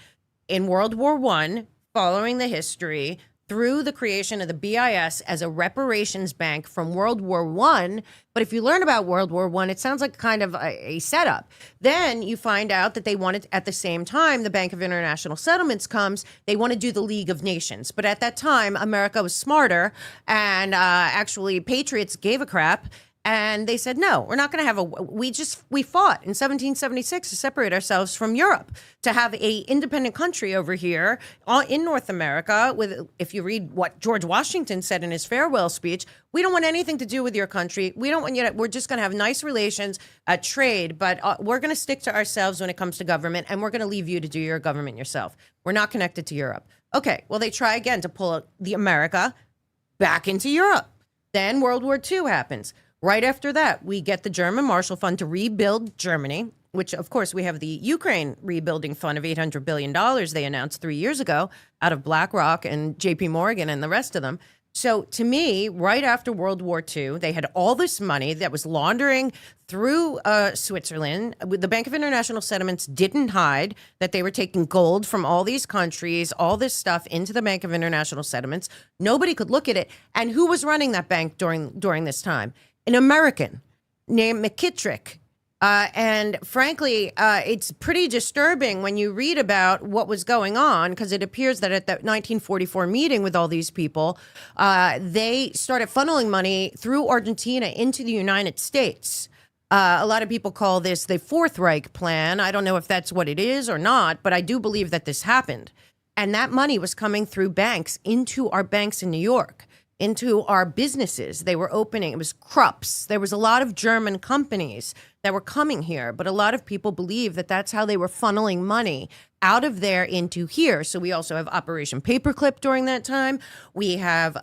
in World War I, following the history, through the creation of the BIS as a reparations bank from World War I. But if you learn about World War I, it sounds like kind of a setup. Then you find out that they wanted, at the same time, the Bank of International Settlements comes, they want to do the League of Nations. But at that time, America was smarter, and actually patriots gave a crap. And they said, no, we're not going to have we fought in 1776 to separate ourselves from Europe, to have a independent country over here in North America. If you read what George Washington said in his farewell speech, we don't want anything to do with your country. We don't want you to, we're just going to have nice relations, trade, but we're going to stick to ourselves when it comes to government, and we're going to leave you to do your government yourself. We're not connected to Europe. Okay, well, they try again to pull the America back into Europe. Then World War II happens. Right after that, we get the German Marshall Fund to rebuild Germany, which, of course, we have the Ukraine rebuilding fund of $800 billion they announced 3 years ago out of BlackRock and JP Morgan and the rest of them. So to me, right after World War II, they had all this money that was laundering through Switzerland. The Bank of International Settlements didn't hide that they were taking gold from all these countries, all this stuff into the Bank of International Settlements. Nobody could look at it. And who was running that bank during this time? An American named McKittrick. And frankly, it's pretty disturbing when you read about what was going on, because it appears that at that 1944 meeting with all these people, they started funneling money through Argentina into the United States. A lot of people call this the Fourth Reich plan. I don't know if that's what it is or not, but I do believe that this happened. And that money was coming through banks into our banks in New York, into our businesses. They were opening. It was Krupps. There was a lot of German companies that were coming here, but a lot of people believe that that's how they were funneling money out of there into here. So we also have Operation Paperclip during that time. We have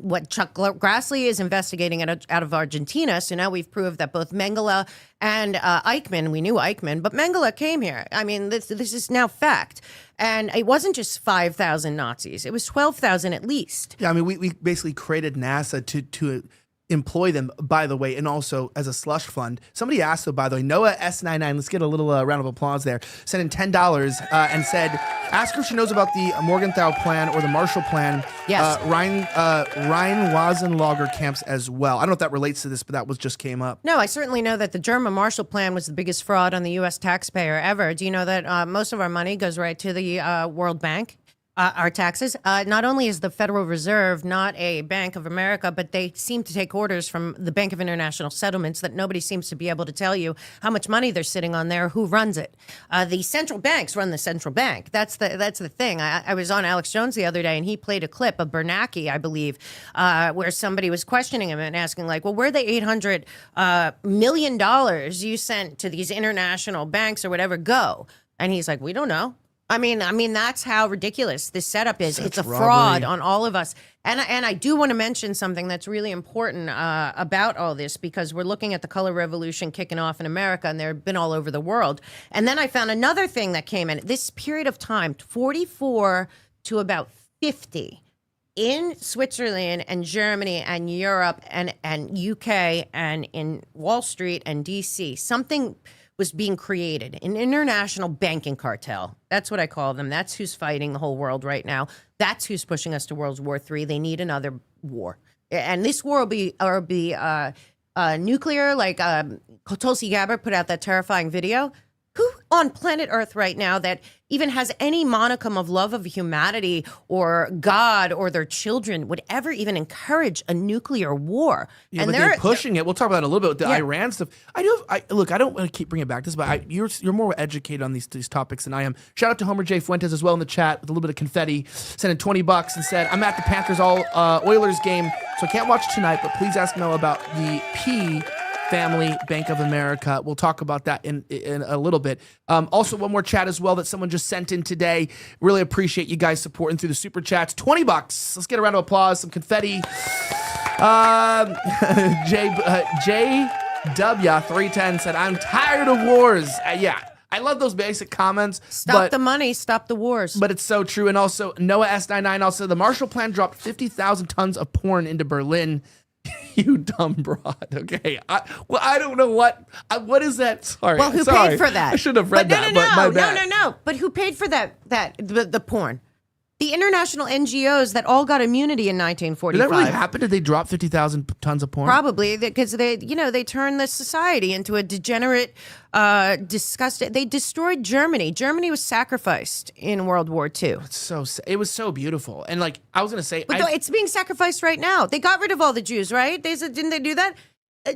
what Chuck Grassley is investigating out of Argentina. So now we've proved that both Mengele and Eichmann, we knew Eichmann, but Mengele came here. I mean, this is now fact. And it wasn't just 5,000 Nazis. It was 12,000 at least. Yeah, I mean, we basically created NASA to employ them, by the way, and also as a slush fund. Somebody asked, though, by the way, Noah S99, let's get a little round of applause there, sent in $10 and said, ask her if she knows about the Morgenthau plan or the Marshall Plan. Yes. Ryan Wazenlager camps as well. I don't know if that relates to this, but that just came up. No, I certainly know that the German Marshall Plan was the biggest fraud on the U.S. taxpayer ever. Do you know that most of our money goes right to the World Bank? Our taxes. Not only is the Federal Reserve not a Bank of America, but they seem to take orders from the Bank of International Settlements that nobody seems to be able to tell you how much money they're sitting on there, who runs it. The central banks run the central bank. That's the thing. I was on Alex Jones the other day, and he played a clip of Bernanke, I believe, where somebody was questioning him and asking, like, well, where'd the $800 million you sent to these international banks or whatever go? And he's like, we don't know. I mean, that's how ridiculous this setup is. It's a fraud on all of us. And I do want to mention something that's really important about all this, because we're looking at the color revolution kicking off in America, and they've been all over the world. And then I found another thing that came in this period of time, 44 to about 50, in Switzerland and Germany and Europe and UK and in Wall Street and DC. Something was being created, an international banking cartel. That's what I call them. That's who's fighting the whole world right now. That's who's pushing us to World War III. They need another war. And this war will be nuclear, like Tulsi Gabbard put out that terrifying video. Who on planet Earth right now that even has any monicum of love of humanity or God or their children would ever even encourage a nuclear war? Yeah, and they're pushing it. We'll talk about that in a little bit with the Iran stuff. I don't want to keep bringing it back to this, but you're more educated on these topics than I am. Shout out to Homer J. Fuentes as well in the chat with a little bit of confetti. Sent in $20 and said, I'm at the Panthers Oilers game, so I can't watch tonight, but please ask Noah about the P Family Bank of America. We'll talk about that in a little bit. Also, one more chat as well that someone just sent in today. Really appreciate you guys supporting through the super chats. $20. Let's get a round of applause, some confetti. JW310 said, I'm tired of wars. Yeah. I love those basic comments. Stop the money, stop the wars. But it's so true. And also, Noah S99 also, the Marshall Plan dropped 50,000 tons of porn into Berlin. You dumb broad. Okay. I don't know what is that? Sorry. Well, who paid for that? I should have read that. But my bad. No. But who paid for the porn? The international NGOs that all got immunity in 1945. Did that really happen? Did they drop 50,000 tons of porn? Probably, because they turned the society into a degenerate, disgusting. They destroyed Germany. Germany was sacrificed in World War II. It was so beautiful. And like I was going to say, but it's being sacrificed right now. They got rid of all the Jews, right? They said, didn't they do that?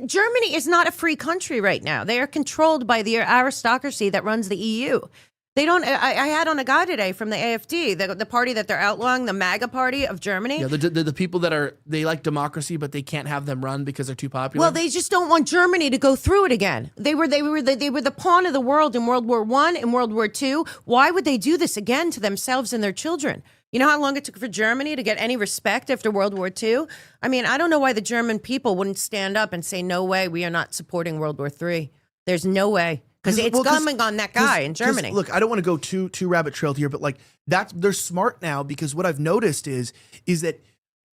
Germany is not a free country right now. They are controlled by the aristocracy that runs the EU. They don't. I had on a guy today from the AfD, the party that they're outlawing, the MAGA party of Germany. Yeah, the people that they like democracy, but they can't have them run because they're too popular. Well, they just don't want Germany to go through it again. They were the pawn of the world in World War I and World War II. Why would they do this again to themselves and their children? You know how long it took for Germany to get any respect after World War II? I mean, I don't know why the German people wouldn't stand up and say, "No way, we are not supporting World War III." There's no way. Because it's coming on that guy in Germany. Look, I don't want to go too rabbit trailed here, but like they're smart now, because what I've noticed is that,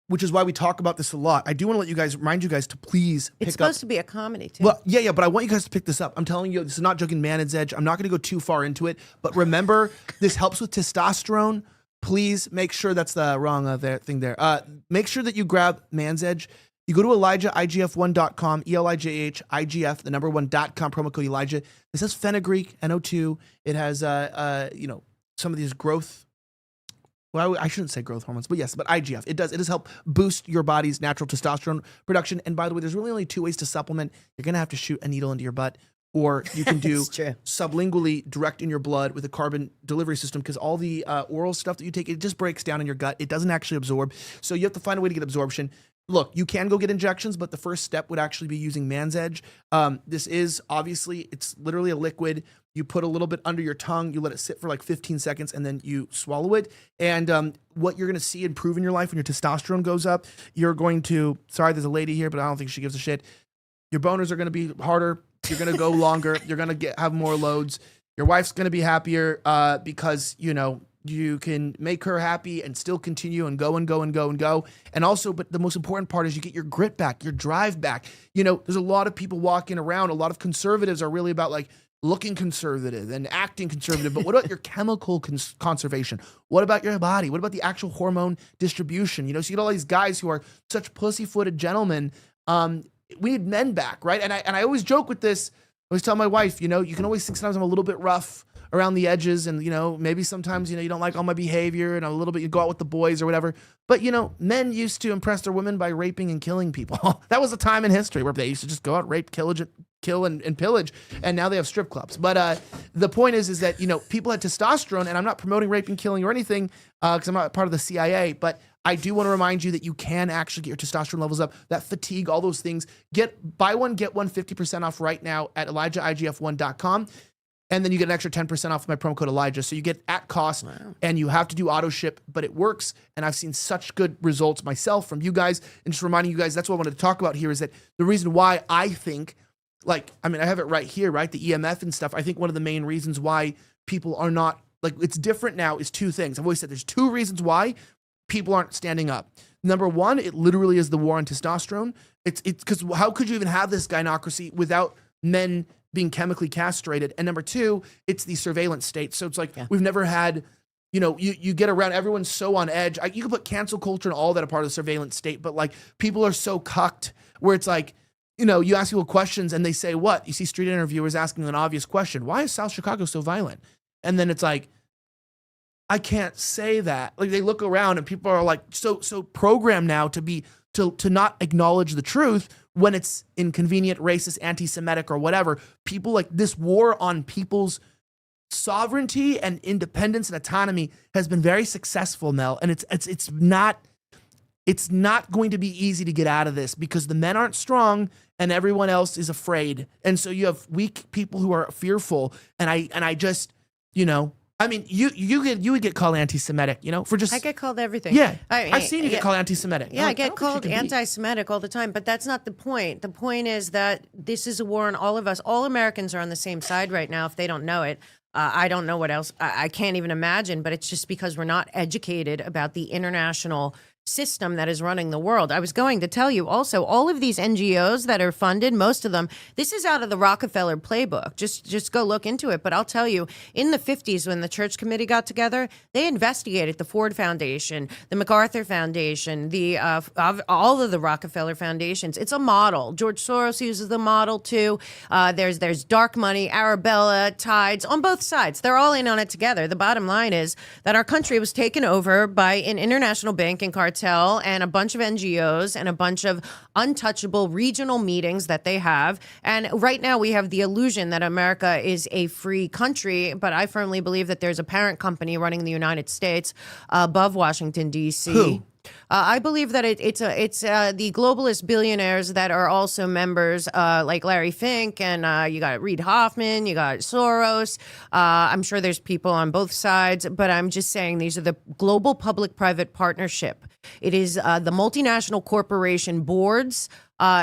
which is why we talk about this a lot. I do want to remind you guys to please pick up. It's supposed to be a comedy too. Well, yeah, but I want you guys to pick this up. I'm telling you, this is not joking man's edge. I'm not going to go too far into it, but remember, this helps with testosterone. Please make sure that's the wrong thing there. Make sure that you grab man's edge. You go to ElijahIGF1.com, ELIJAH, the number 1.com, promo code Elijah. This has fenugreek, NO2. It has, some of these growth. Well, I shouldn't say growth hormones, but yes, but IGF. It does help boost your body's natural testosterone production. And by the way, there's really only 2 ways to supplement. You're going to have to shoot a needle into your butt, or you can do sublingually direct in your blood with a carbon delivery system, because all the oral stuff that you take, it just breaks down in your gut. It doesn't actually absorb. So you have to find a way to get absorption. Look, you can go get injections, but the first step would actually be using Man's Edge. This is obviously, it's literally a liquid. You put a little bit under your tongue, you let it sit for like 15 seconds, and then you swallow it. And what you're going to see improve in your life when your testosterone goes up, you're going to, sorry, there's a lady here, but I don't think she gives a shit. Your boners are going to be harder. You're going to go longer. You're going to have more loads. Your wife's going to be happier because, you can make her happy and still continue and go and go and go and go. And also, but the most important part is you get your grit back, your drive back. There's a lot of people walking around. A lot of conservatives are really about like looking conservative and acting conservative. But what about your chemical conservation? What about your body? What about the actual hormone distribution? So you get all these guys who are such pussy-footed gentlemen. We need men back, right? And I always joke with this. I always tell my wife, you can always think sometimes I'm a little bit rough around the edges, and maybe sometimes you don't like all my behavior, and a little bit you go out with the boys or whatever. But men used to impress their women by raping and killing people. That was a time in history where they used to just go out, rape, kill and pillage, and now they have strip clubs. But the point is that people had testosterone, and I'm not promoting rape and killing or anything because I'm not part of the CIA, but I do want to remind you that you can actually get your testosterone levels up, that fatigue, all those things. Buy one, get one 50% off right now at ElijahIGF1.com. And then you get an extra 10% off with my promo code Elijah. So you get at cost, and you have to do auto ship, but it works. And I've seen such good results myself from you guys. And just reminding you guys, that's what I wanted to talk about here, is that the reason why I think, I have it right here, right? The EMF and stuff. I think one of the main reasons why people are not, it's different now is 2 things. I've always said there's 2 reasons why people aren't standing up. Number 1, it literally is the war on testosterone. It's because how could you even have this gynocracy without men being chemically castrated? And number 2, it's the surveillance state. So it's we've never had, you get around, everyone's so on edge. You can put cancel culture and all that a part of the surveillance state, but people are so cucked where it's you ask people questions and they say what? You see street interviewers asking an obvious question. Why is South Chicago so violent? And then it's I can't say that. They look around and people are so programmed now to not acknowledge the truth when it's inconvenient, racist, anti-Semitic, or whatever. People this war on people's sovereignty and independence and autonomy has been very successful, Mel. And it's not going to be easy to get out of this because the men aren't strong and everyone else is afraid. And so you have weak people who are fearful. And I just, you would get called anti-Semitic, for just... I get called everything. Yeah, I've seen you get called anti-Semitic. Yeah, I get called anti-Semitic all the time, but that's not the point. The point is that this is a war on all of us. All Americans are on the same side right now if they don't know it. I don't know what else. I can't even imagine, but it's just because we're not educated about the international system that is running the world. I was going to tell you also, all of these NGOs that are funded, most of them, this is out of the Rockefeller playbook. Just go look into it. But I'll tell you, in the 50s, when the Church Committee got together, they investigated the Ford Foundation, the MacArthur Foundation, all of the Rockefeller foundations. It's a model. George Soros uses the model too. There's dark money, Arabella, Tides, on both sides. They're all in on it together. The bottom line is that our country was taken over by an international banking cartel cartel and a bunch of NGOs and a bunch of untouchable regional meetings that they have. And right now we have the illusion that America is a free country, but I firmly believe that there's a parent company running the United States above Washington, D.C. Who? I believe that it's the globalist billionaires that are also members, like Larry Fink, and you got Reid Hoffman, you got Soros. I'm sure there's people on both sides, but I'm just saying these are the global public-private partnership. It is the multinational corporation boards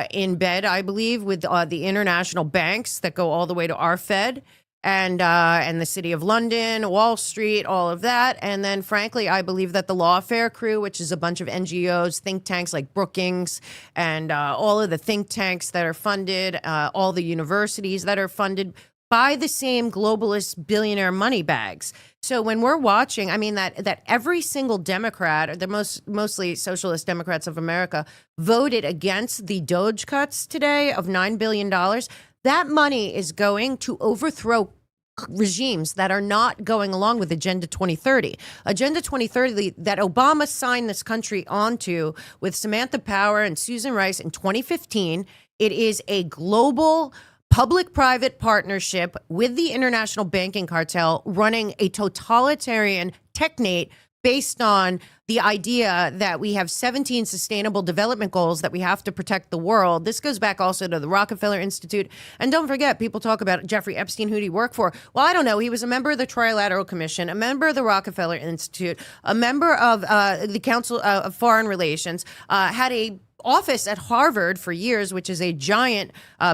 in bed, I believe, with the international banks that go all the way to our Fed. And the City of London, Wall Street, all of that. And then, frankly, I believe that the Lawfare crew, which is a bunch of NGOs, think tanks like Brookings, and all of the think tanks that are funded, all the universities that are funded by the same globalist billionaire money bags. So when we're watching, I mean, that every single Democrat, or the mostly socialist Democrats of America, voted against the Doge cuts today of $9 billion. That money is going to overthrow regimes that are not going along with Agenda 2030. Agenda 2030 that Obama signed this country onto with Samantha Power and Susan Rice in 2015. It is a global public-private partnership with the international banking cartel running a totalitarian technate based on the idea that we have 17 sustainable development goals that we have to protect the world. This goes back also to the Rockefeller Institute. And don't forget, people talk about Jeffrey Epstein, who did he work for? Well, I don't know. He was a member of the Trilateral Commission, a member of the Rockefeller Institute, a member of the Council of Foreign Relations, had a office at Harvard for years, which is a giant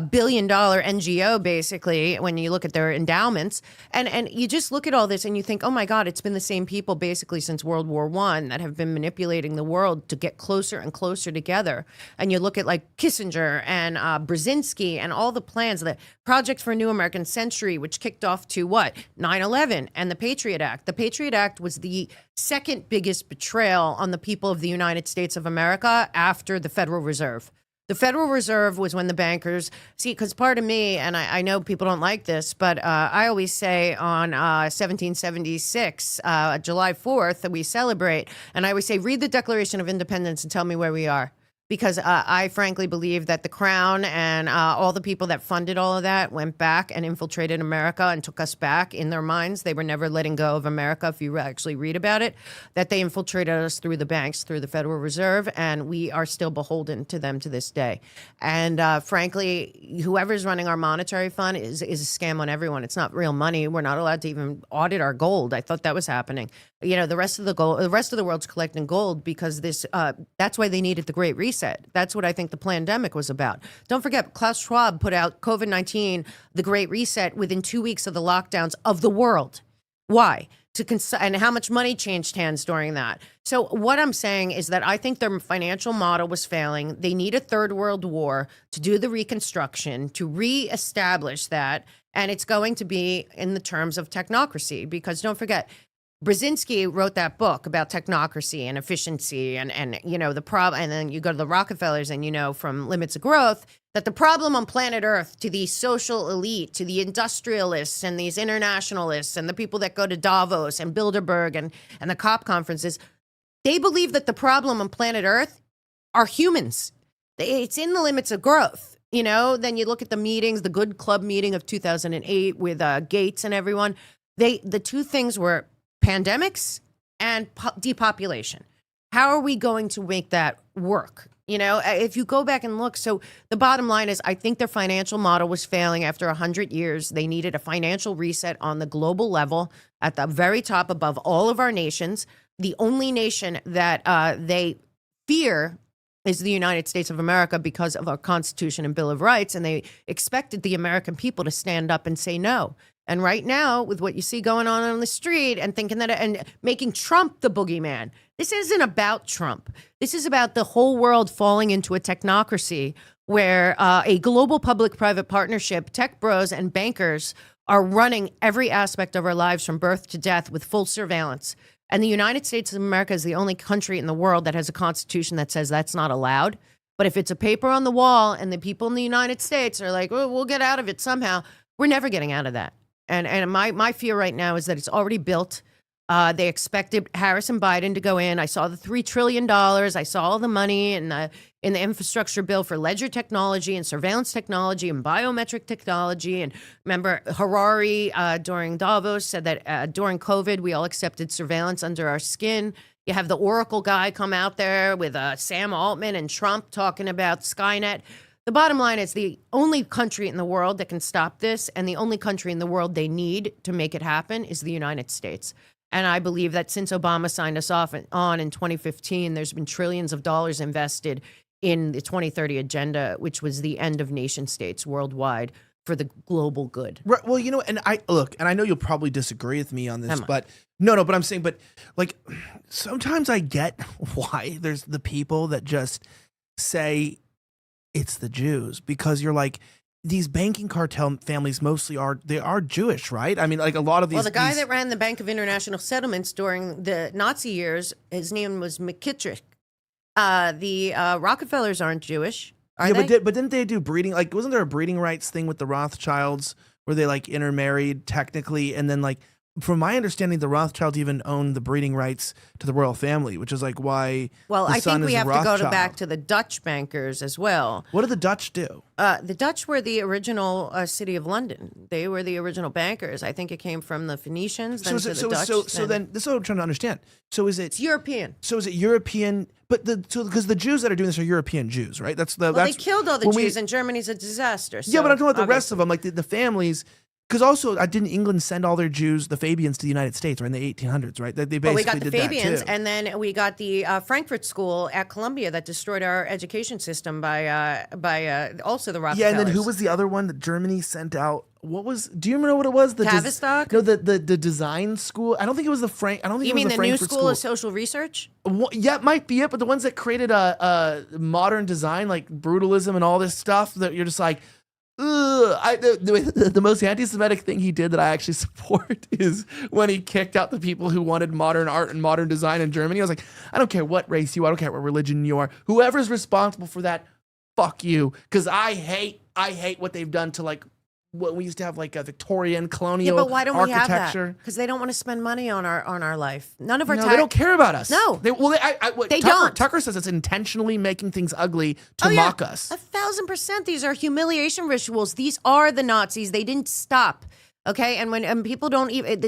billion-dollar NGO, basically, when you look at their endowments. And you just look at all this and you think, oh, my God, it's been the same people basically since World War I that have been manipulating the world to get closer and closer together. And you look at like Kissinger and Brzezinski and all the plans, the Project for a New American Century, which kicked off to what? 9/11 and the Patriot Act. The Patriot Act was the second biggest betrayal on the people of the United States of America after the Federal Reserve. The Federal Reserve was when the bankers, see, because part of me, and I know people don't like this, but I always say on 1776, July 4th, that we celebrate, and I always say, read the Declaration of Independence and tell me where we are. Because I frankly believe that the Crown and all the people that funded all of that went back and infiltrated America and took us back in their minds. They were never letting go of America, if you actually read about it, that they infiltrated us through the banks, through the Federal Reserve, and we are still beholden to them to this day. And frankly, whoever's running our monetary fund is a scam on everyone. It's not real money. We're not allowed to even audit our gold. I thought that was happening. You know, the rest of the world's collecting gold because that's why they needed the Great Reset. That's what I think the pandemic was about. Don't forget, Klaus Schwab put out COVID-19, the Great Reset, within 2 weeks of the lockdowns of the world. Why? And how much money changed hands during that. So what I'm saying is that I think their financial model was failing. They need a third world war to do the reconstruction, to reestablish that. And it's going to be in the terms of technocracy, because don't forget, Brzezinski wrote that book about technocracy and efficiency and you know, the problem. And then you go to the Rockefellers and you know from Limits of Growth that the problem on planet Earth to the social elite, to the industrialists and these internationalists and the people that go to Davos and Bilderberg and the COP conferences, they believe that the problem on planet Earth are humans. It's in the Limits of Growth. You know, then you look at the meetings, the Good Club meeting of 2008 with Gates and everyone. The two things were pandemics and depopulation. How are we going to make that work? You know, if you go back and look, so the bottom line is I think their financial model was failing after 100 years. They needed a financial reset on the global level at the very top above all of our nations. The only nation that they fear is the United States of America because of our Constitution and Bill of Rights. And they expected the American people to stand up and say no. And right now, with what you see going on the street and thinking that and making Trump the boogeyman, this isn't about Trump. This is about the whole world falling into a technocracy where a global public-private partnership, tech bros and bankers are running every aspect of our lives from birth to death with full surveillance. And the United States of America is the only country in the world that has a constitution that says that's not allowed. But if it's a paper on the wall and the people in the United States are like, well, we'll get out of it somehow, we're never getting out of that. And my fear right now is that it's already built. They expected Harris and Biden to go in. I saw the $3 trillion. I saw all the money in the infrastructure bill for ledger technology and surveillance technology and biometric technology. And remember, Harari during Davos said that during COVID, we all accepted surveillance under our skin. You have the Oracle guy come out there with Sam Altman and Trump talking about Skynet. The bottom line is the only country in the world that can stop this, and the only country in the world they need to make it happen, is the United States. And I believe that since Obama signed us off on in 2015, there's been trillions of dollars invested in the 2030 agenda, which was the end of nation states worldwide for the global good. Right. Well, and I know you'll probably disagree with me on this, but but I'm saying, but like, sometimes I get why there's the people that just say it's the Jews, because you're like, these banking cartel families mostly are Jewish, right? I mean, like, a lot of these. Well, the guy that ran the Bank of International Settlements during the Nazi years, his name was McKittrick. The Rockefellers aren't Jewish, are they? But didn't they do breeding? Like, wasn't there a breeding rights thing with the Rothschilds where they like intermarried technically, and then like, from my understanding, the Rothschilds even owned the breeding rights to the royal family, which is like why. Well, I think we have to go back to the Dutch bankers as well. What did the Dutch do? The Dutch were the original city of London. They were the original bankers. I think it came from the Phoenicians. Then the Dutch. So then this is what I'm trying to understand. So it's European. So is it European? But because the Jews that are doing this are European Jews, right? They killed all the Jews, and Germany's a disaster. So yeah, but I'm talking about the rest of them, like the families. Because also, didn't England send all their Jews, the Fabians, to the United States, right, in the 1800s, right? They basically we got the did Fabians, that too. and then we got the Frankfurt School at Columbia that destroyed our education system by also the Rockefellers. Yeah, and then who was the other one that Germany sent out? Do you remember what it was? Tavistock? No, the design school. I don't think it was the Frank. I don't think you it was mean the the New Frankfurt School of Social Research? Yeah, it might be it. But the ones that created a modern design, like brutalism and all this stuff, that you're just like. The most anti-Semitic thing he did that I actually support is when he kicked out the people who wanted modern art and modern design in Germany. I was like, I don't care what race you are, I don't care what religion you are. Whoever's responsible for that, fuck you. Because I hate what they've done to like what we used to have, like a Victorian colonial architecture. Yeah, but why don't we have that? Because they don't want to spend money on our life. None of our they don't care about us. No, they don't. Tucker says it's intentionally making things ugly to mock us. 1,000%. These are humiliation rituals. These are the Nazis. They didn't stop. Okay, and when people don't even,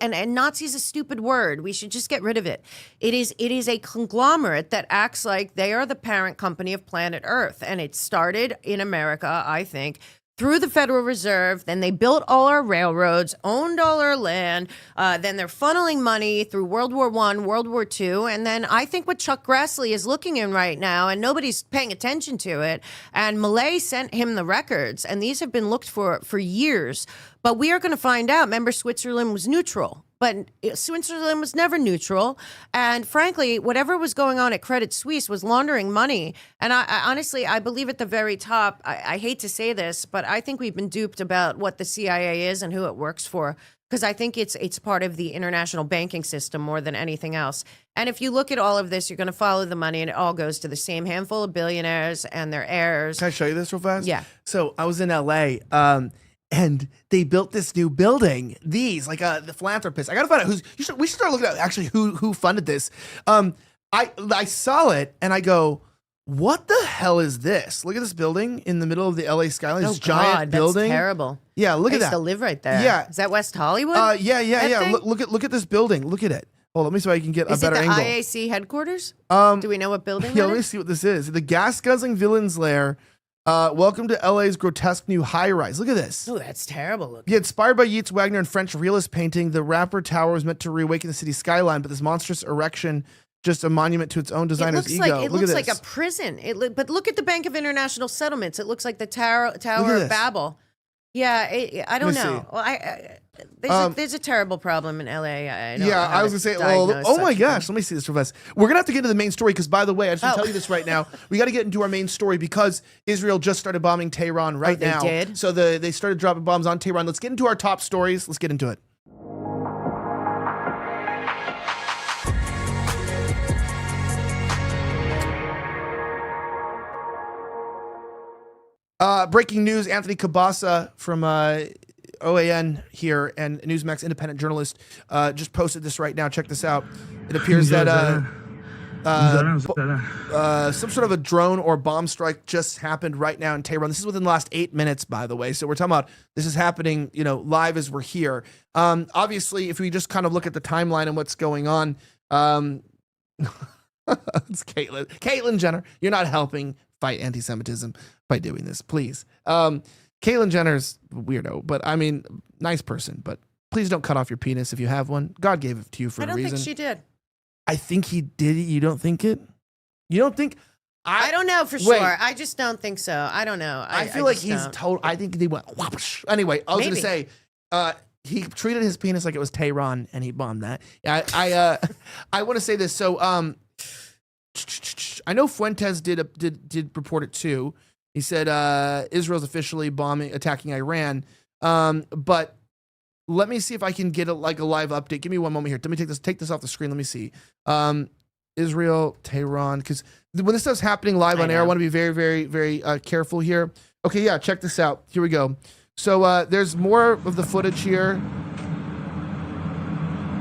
and Nazi is a stupid word. We should just get rid of it. It is a conglomerate that acts like they are the parent company of planet Earth, and it started in America, I think, through the Federal Reserve. Then they built all our railroads, owned all our land. Then they're funneling money through World War I, World War II. And then I think what Chuck Grassley is looking in right now, and nobody's paying attention to it, and Milley sent him the records, and these have been looked for years. But we are going to find out. Remember, Switzerland was neutral. But Switzerland was never neutral. And frankly, whatever was going on at Credit Suisse was laundering money. And I honestly, I believe at the very top, I hate to say this, but I think we've been duped about what the CIA is and who it works for. Because I think it's part of the international banking system more than anything else. And if you look at all of this, you're going to follow the money, and it all goes to the same handful of billionaires and their heirs. Can I show you this real fast? Yeah. So I was in LA. And they built this new building. The philanthropist. I gotta find out we should start looking at actually who funded this. I saw it and I go, what the hell is this? Look at this building in the middle of the LA skyline. This giant building. That's terrible. Yeah, look at that. I used to live right there. Yeah. Is that West Hollywood? Yeah. Look at this building. Look at it. Hold on, let me see if I can get a better angle. Is it the IAC headquarters? Do we know what building that is? Let me see what this is. The gas guzzling villain's lair. Welcome to LA's grotesque new high-rise. Look at this. Oh, that's terrible looking. Yeah, inspired by Yeats, Wagner, and French realist painting, the Rapper Tower was meant to reawaken the city's skyline, but this monstrous erection, just a monument to its own designer's ego. It looks like a prison. But look at the Bank of International Settlements. It looks like the Tower of Babel. Yeah, I don't know. Well, there's a terrible problem in LA. I was gonna say, oh my gosh, let me see this, Professor. We're gonna have to get into the main story because, by the way, I just want to tell you this right now. We got to get into our main story because Israel just started bombing Tehran right now. They did? So they started dropping bombs on Tehran. Let's get into our top stories. Let's get into it. Breaking news: Anthony Cabasa from OAN here and Newsmax independent journalist just posted this right now. Check this out. It appears that some sort of a drone or bomb strike just happened right now in Tehran. This is within the last 8 minutes, by the way. So we're talking about this is happening, live as we're here. Obviously, if we just kind of look at the timeline and what's going on, it's Caitlyn. Caitlyn Jenner, you're not helping fight anti-Semitism by doing this, please. Caitlyn Jenner's a weirdo, but I mean, nice person, but please don't cut off your penis if you have one. God gave it to you for a reason. I don't think she did. I think he did it. You don't think it? You don't think? I don't know for sure. I just don't think so. I don't know. I feel like he's told. I think they went whoosh. Anyway, I was going to say, he treated his penis like it was Tehran, and he bombed that. I want to say this. So, I know Fuentes did report it too. He said Israel's officially attacking Iran, but. Let me see if I can get a live update. Give me one moment here. Let me take this off the screen. Let me see. Israel, Tehran, because when this stuff's happening live on air, I want to be very, very, very careful here. Okay, yeah, check this out. Here we go. So there's more of the footage here.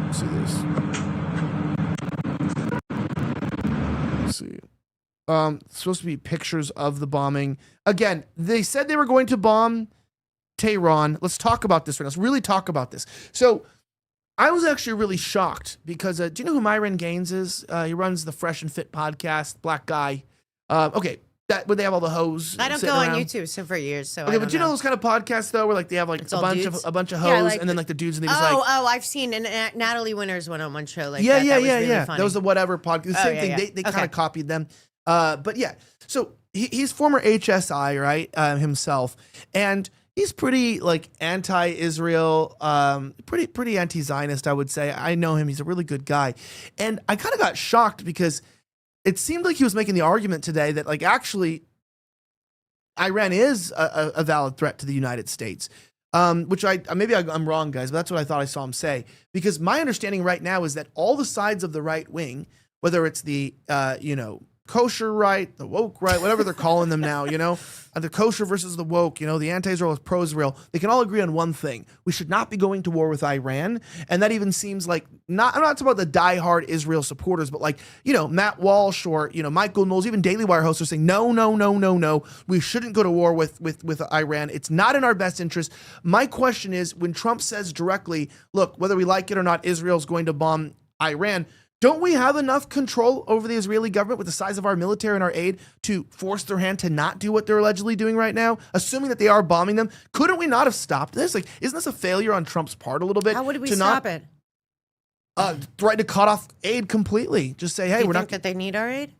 Let's see this. Let's see. Supposed to be pictures of the bombing. Again, they said they were going to bomb Tehran. Let's talk about this right now. Let's really talk about this. So I was actually really shocked because do you know who Myron Gaines is? He runs the Fresh and Fit podcast, black guy. Okay, that where they have all the hoes. I don't go on YouTube for years, so okay, but you know those kind of podcasts though, where like they have like a bunch of hoes, and then like the dudes, and they just I've seen Natalie Winters went on one show like that. That was really funny. That was the whatever podcast. Same thing. They kind of copied them. But yeah, so he's former HSI, right? Himself, and he's pretty like anti-Israel, pretty anti-Zionist, I would say. I know him. He's a really good guy. And I kind of got shocked because it seemed like he was making the argument today that like actually Iran is a valid threat to the United States, which I'm wrong, guys, but that's what I thought I saw him say. Because my understanding right now is that all the sides of the right wing, whether it's the, kosher right, the woke right, whatever they're calling them now, the kosher versus the woke, the anti-Israel is pro-Israel. They can all agree on one thing. We should not be going to war with Iran. And that even seems like I'm not talking about the diehard Israel supporters, but like, Matt Walsh or, Michael Knowles, even Daily Wire hosts are saying, no. We shouldn't go to war with Iran. It's not in our best interest. My question is, when Trump says directly, look, whether we like it or not, Israel's going to bomb Iran, don't we have enough control over the Israeli government with the size of our military and our aid to force their hand to not do what they're allegedly doing right now? Assuming that they are bombing them, couldn't we not have stopped this? Like, isn't this a failure on Trump's part a little bit? How would we stop it? Right to cut off aid completely. Just say, hey, we're not. That they need our aid?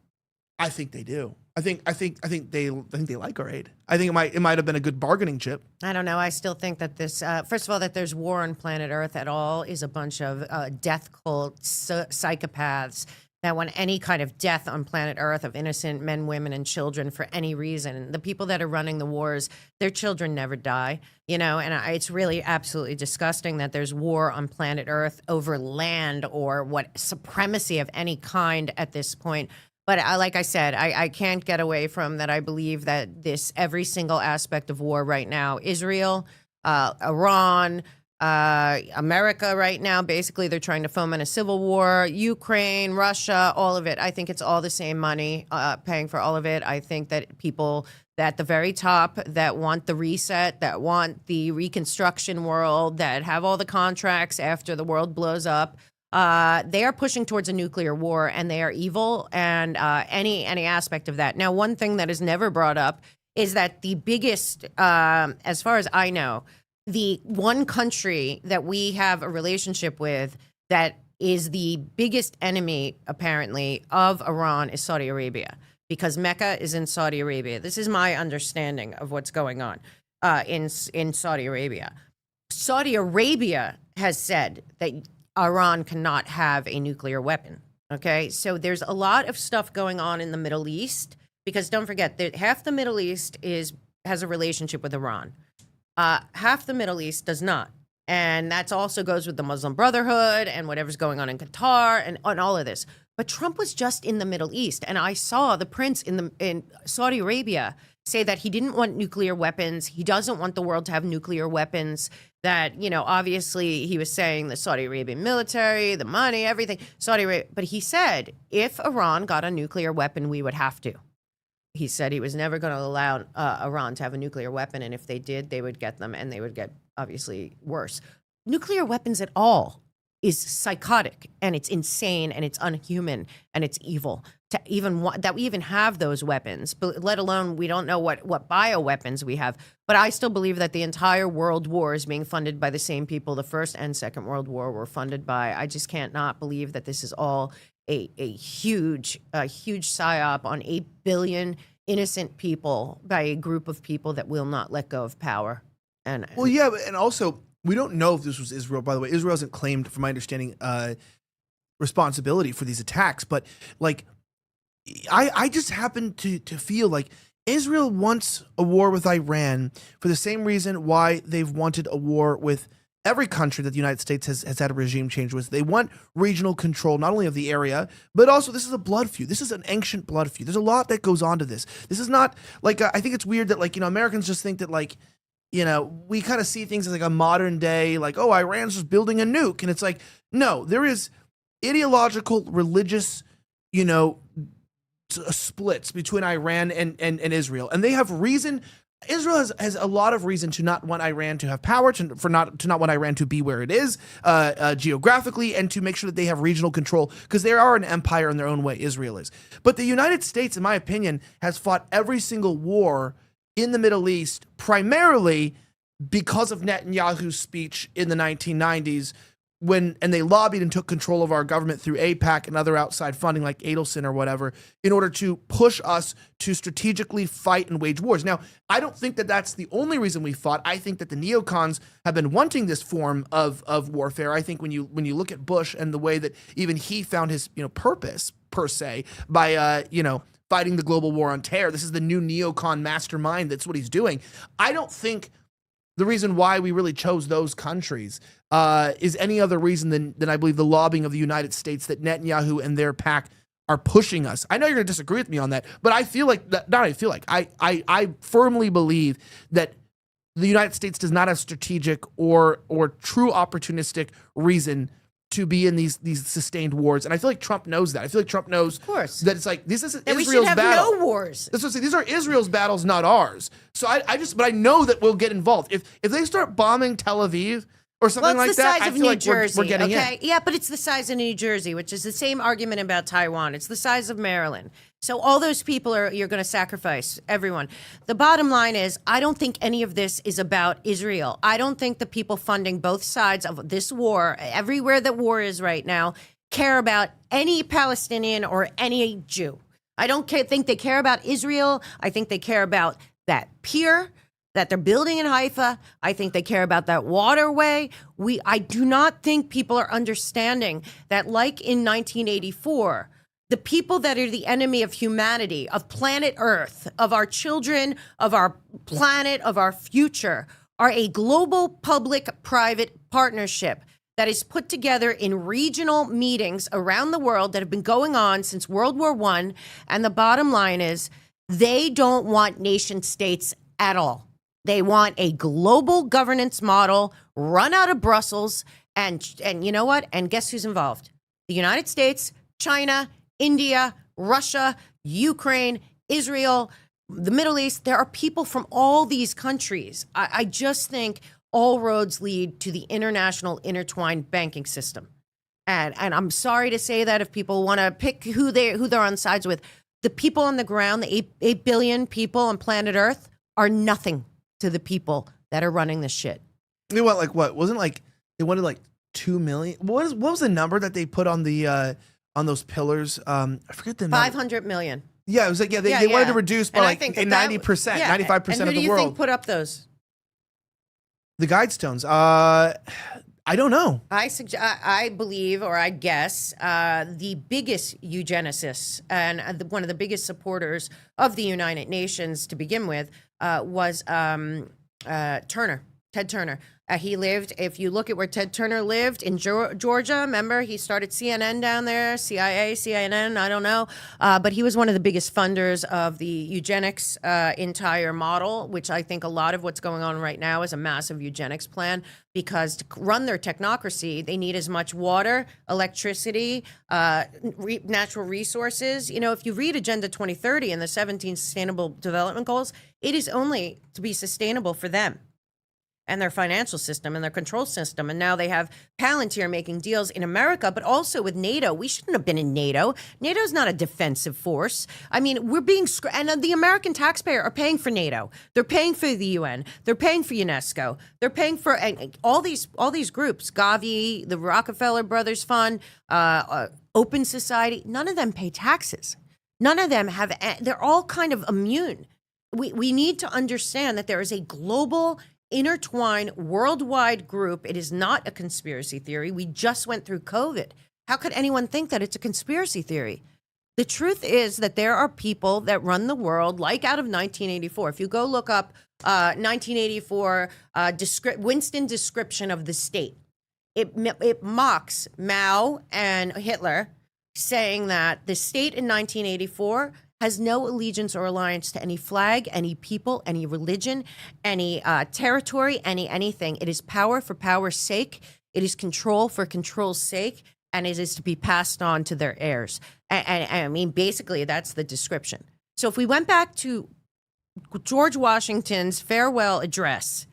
I think they do. I think they like our aid. I think it might have been a good bargaining chip. I don't know. I still think that this, first of all, that there's war on planet Earth at all is a bunch of death cult psychopaths that want any kind of death on planet Earth of innocent men, women, and children for any reason. The people that are running the wars, their children never die, and it's really absolutely disgusting that there's war on planet Earth over land or what supremacy of any kind at this point. But like I said, I can't get away from that. I believe that every single aspect of war right now, Israel, Iran, America right now, basically they're trying to foment a civil war, Ukraine, Russia, all of it. I think it's all the same money paying for all of it. I think that people at the very top that want the reset, that want the reconstruction world, that have all the contracts after the world blows up, they are pushing towards a nuclear war, and they are evil, and any aspect of that. Now, one thing that is never brought up is that the biggest, as far as I know, the one country that we have a relationship with that is the biggest enemy, apparently, of Iran is Saudi Arabia, because Mecca is in Saudi Arabia. This is my understanding of what's going on in Saudi Arabia. Saudi Arabia has said that Iran cannot have a nuclear weapon, okay? So there's a lot of stuff going on in the Middle East, because don't forget that half the Middle East has a relationship with Iran. Half the Middle East does not. And that also goes with the Muslim Brotherhood and whatever's going on in Qatar and all of this. But Trump was just in the Middle East, and I saw the prince in Saudi Arabia say that he didn't want nuclear weapons. He doesn't want the world to have nuclear weapons. That, you know, obviously he was saying the Saudi Arabian military, the money, everything, Saudi Arabia. But he said if Iran got a nuclear weapon, we would have to. He said he was never going to allow Iran to have a nuclear weapon, and if they did, they would get them, and they would get obviously worse. Nuclear weapons at all is psychotic, and it's insane, and it's unhuman, and it's evil. To even that we even have those weapons, but let alone we don't know what bioweapons we have. But I still believe that the entire world war is being funded by the same people the First and Second World War were funded by. I just can't not believe that this is all a huge psyop on 8 billion innocent people by a group of people that will not let go of power. And also we don't know if this was Israel. By the way, Israel hasn't claimed, from my understanding, responsibility for these attacks. But like, I just happen to feel like Israel wants a war with Iran for the same reason why they've wanted a war with every country that the United States has had a regime change with. They want regional control, not only of the area, but also this is a blood feud. This is an ancient blood feud. There's a lot that goes on to this. This is not like, I think it's weird that, like, you know, Americans just think that, like, you know, we kind of see things as like a modern day, like, oh, Iran's just building a nuke. And it's like, no, there is ideological, religious, you know, splits between Iran and Israel. And they have reason. Israel has a lot of reason to not want Iran to have power, to not want Iran to be where it is geographically, and to make sure that they have regional control, because they are an empire in their own way, Israel is. But the United States, in my opinion, has fought every single war in the Middle East primarily because of Netanyahu's speech in the 1990s, and they lobbied and took control of our government through AIPAC and other outside funding like Adelson or whatever, in order to push us to strategically fight and wage wars. Now, I don't think that that's the only reason we fought. I think that the neocons have been wanting this form of warfare. I think when you look at Bush and the way that even he found his, you know, purpose per se by fighting the global war on terror. This is the new neocon mastermind. That's what he's doing. I don't think the reason why we really chose those countries is any other reason than I believe the lobbying of the United States, that Netanyahu and their pack are pushing us. I know you're going to disagree with me on that, but I feel like that. Not I feel like I firmly believe that the United States does not have strategic or true opportunistic reason to be in these sustained wars. And I feel like Trump knows that. I feel like Trump knows, of course, that it's like, this is that Israel's battle. We should have no wars. That's what I'm saying. These are Israel's battles, not ours. So but I know that we'll get involved. If they start bombing Tel Aviv or something like that, I feel like we're getting in. Yeah, but it's the size of New Jersey, which is the same argument about Taiwan. It's the size of Maryland. So all those people you're going to sacrifice, everyone. The bottom line is, I don't think any of this is about Israel. I don't think the people funding both sides of this war, everywhere that war is right now, care about any Palestinian or any Jew. I don't think they care about Israel. I think they care about that pier that they're building in Haifa. I think they care about that waterway. I do not think people are understanding that, like in 1984, the people that are the enemy of humanity, of planet Earth, of our children, of our planet, of our future, are a global public-private partnership that is put together in regional meetings around the world that have been going on since World War I. And the bottom line is, they don't want nation states at all. They want a global governance model run out of Brussels. And you know what? And guess who's involved? The United States, China, India, Russia, Ukraine, Israel, the Middle East. There are people from all these countries. I just think all roads lead to the international intertwined banking system. And I'm sorry to say that if people want to pick who they're on sides with, the people on the ground, the 8 billion people on planet Earth, are nothing to the people that are running this shit. They want like what? Wasn't like they wanted like 2 million? What was the number that they put on the on those pillars? I forget the number. 500 million. Yeah, it was like they wanted to reduce by like 90%, 95% of the world. Who do you think put up those? The Guidestones. I don't know. I believe, or I guess, the biggest eugenicists and one of the biggest supporters of the United Nations to begin with was Turner, Ted Turner. He lived, if you look at where Ted Turner lived, in Georgia, remember, he started CNN down there, CIA, CNN, I don't know. But he was one of the biggest funders of the eugenics entire model, which I think a lot of what's going on right now is a massive eugenics plan, because to run their technocracy, they need as much water, electricity, natural resources. You know, if you read Agenda 2030 and the 17 Sustainable Development Goals, it is only to be sustainable for them and their financial system and their control system. And now they have Palantir making deals in America, but also with NATO. We shouldn't have been in NATO. NATO's not a defensive force. I mean, we're being, and the American taxpayer are paying for NATO. They're paying for the UN. They're paying for UNESCO. They're paying for all these groups, Gavi, the Rockefeller Brothers Fund, Open Society. None of them pay taxes. None of them have, they're all kind of immune. We need to understand that there is a global, intertwined, worldwide group. It is not a conspiracy theory. We just went through COVID. How could anyone think that it's a conspiracy theory? The truth is that there are people that run the world, like out of 1984. If you go look up 1984 Winston description of the state, it mocks Mao and Hitler, saying that the state in 1984 has no allegiance or alliance to any flag, any people, any religion, any territory, anything. It is power for power's sake. It is control for control's sake, and it is to be passed on to their heirs. And I mean, basically, that's the description. So if we went back to George Washington's farewell address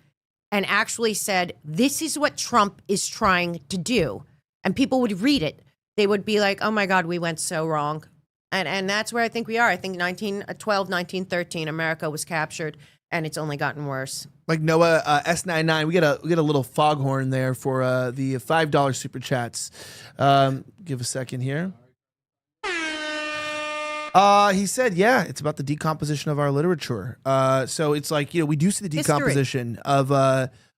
and actually said, this is what Trump is trying to do, and people would read it, they would be like, oh my God, we went so wrong. And that's where I think we are. I think 1912, 1913, America was captured, and it's only gotten worse. Like Noah, S99, we get a little foghorn there for the $5 super chats. Give a second here. He said, yeah, it's about the decomposition of our literature. So it's like, we do see the decomposition of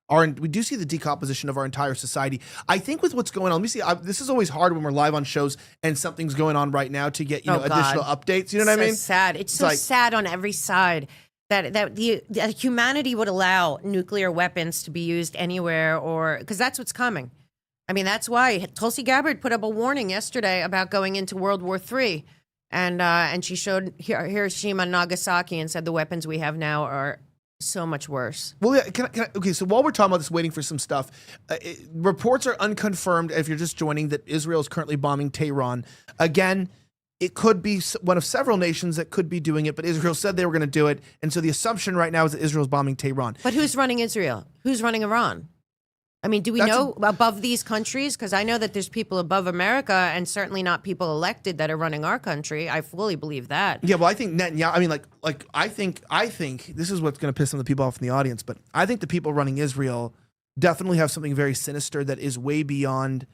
we do see the decomposition of our entire society. I think with what's going on, let me see. This is always hard when we're live on shows and something's going on right now to get additional updates. You know what I mean? Sad. It's so sad on every side that humanity would allow nuclear weapons to be used anywhere, or because that's what's coming. I mean, that's why Tulsi Gabbard put up a warning yesterday about going into World War III, and she showed Hiroshima and Nagasaki and said the weapons we have now are so much worse. Well, yeah, okay, so while we're talking about this, waiting for some stuff, reports are unconfirmed, if you're just joining, that Israel is currently bombing Tehran. Again, it could be one of several nations that could be doing it, but Israel said they were going to do it, and so the assumption right now is that Israel's bombing Tehran. But who's running Israel? Who's running Iran? I mean, do we know above these countries? Because I know that there's people above America, and certainly not people elected, that are running our country. I fully believe that. Yeah, well, I think Netanyahu. I mean, I think this is what's going to piss some of the people off in the audience, but I think the people running Israel definitely have something very sinister that is way beyond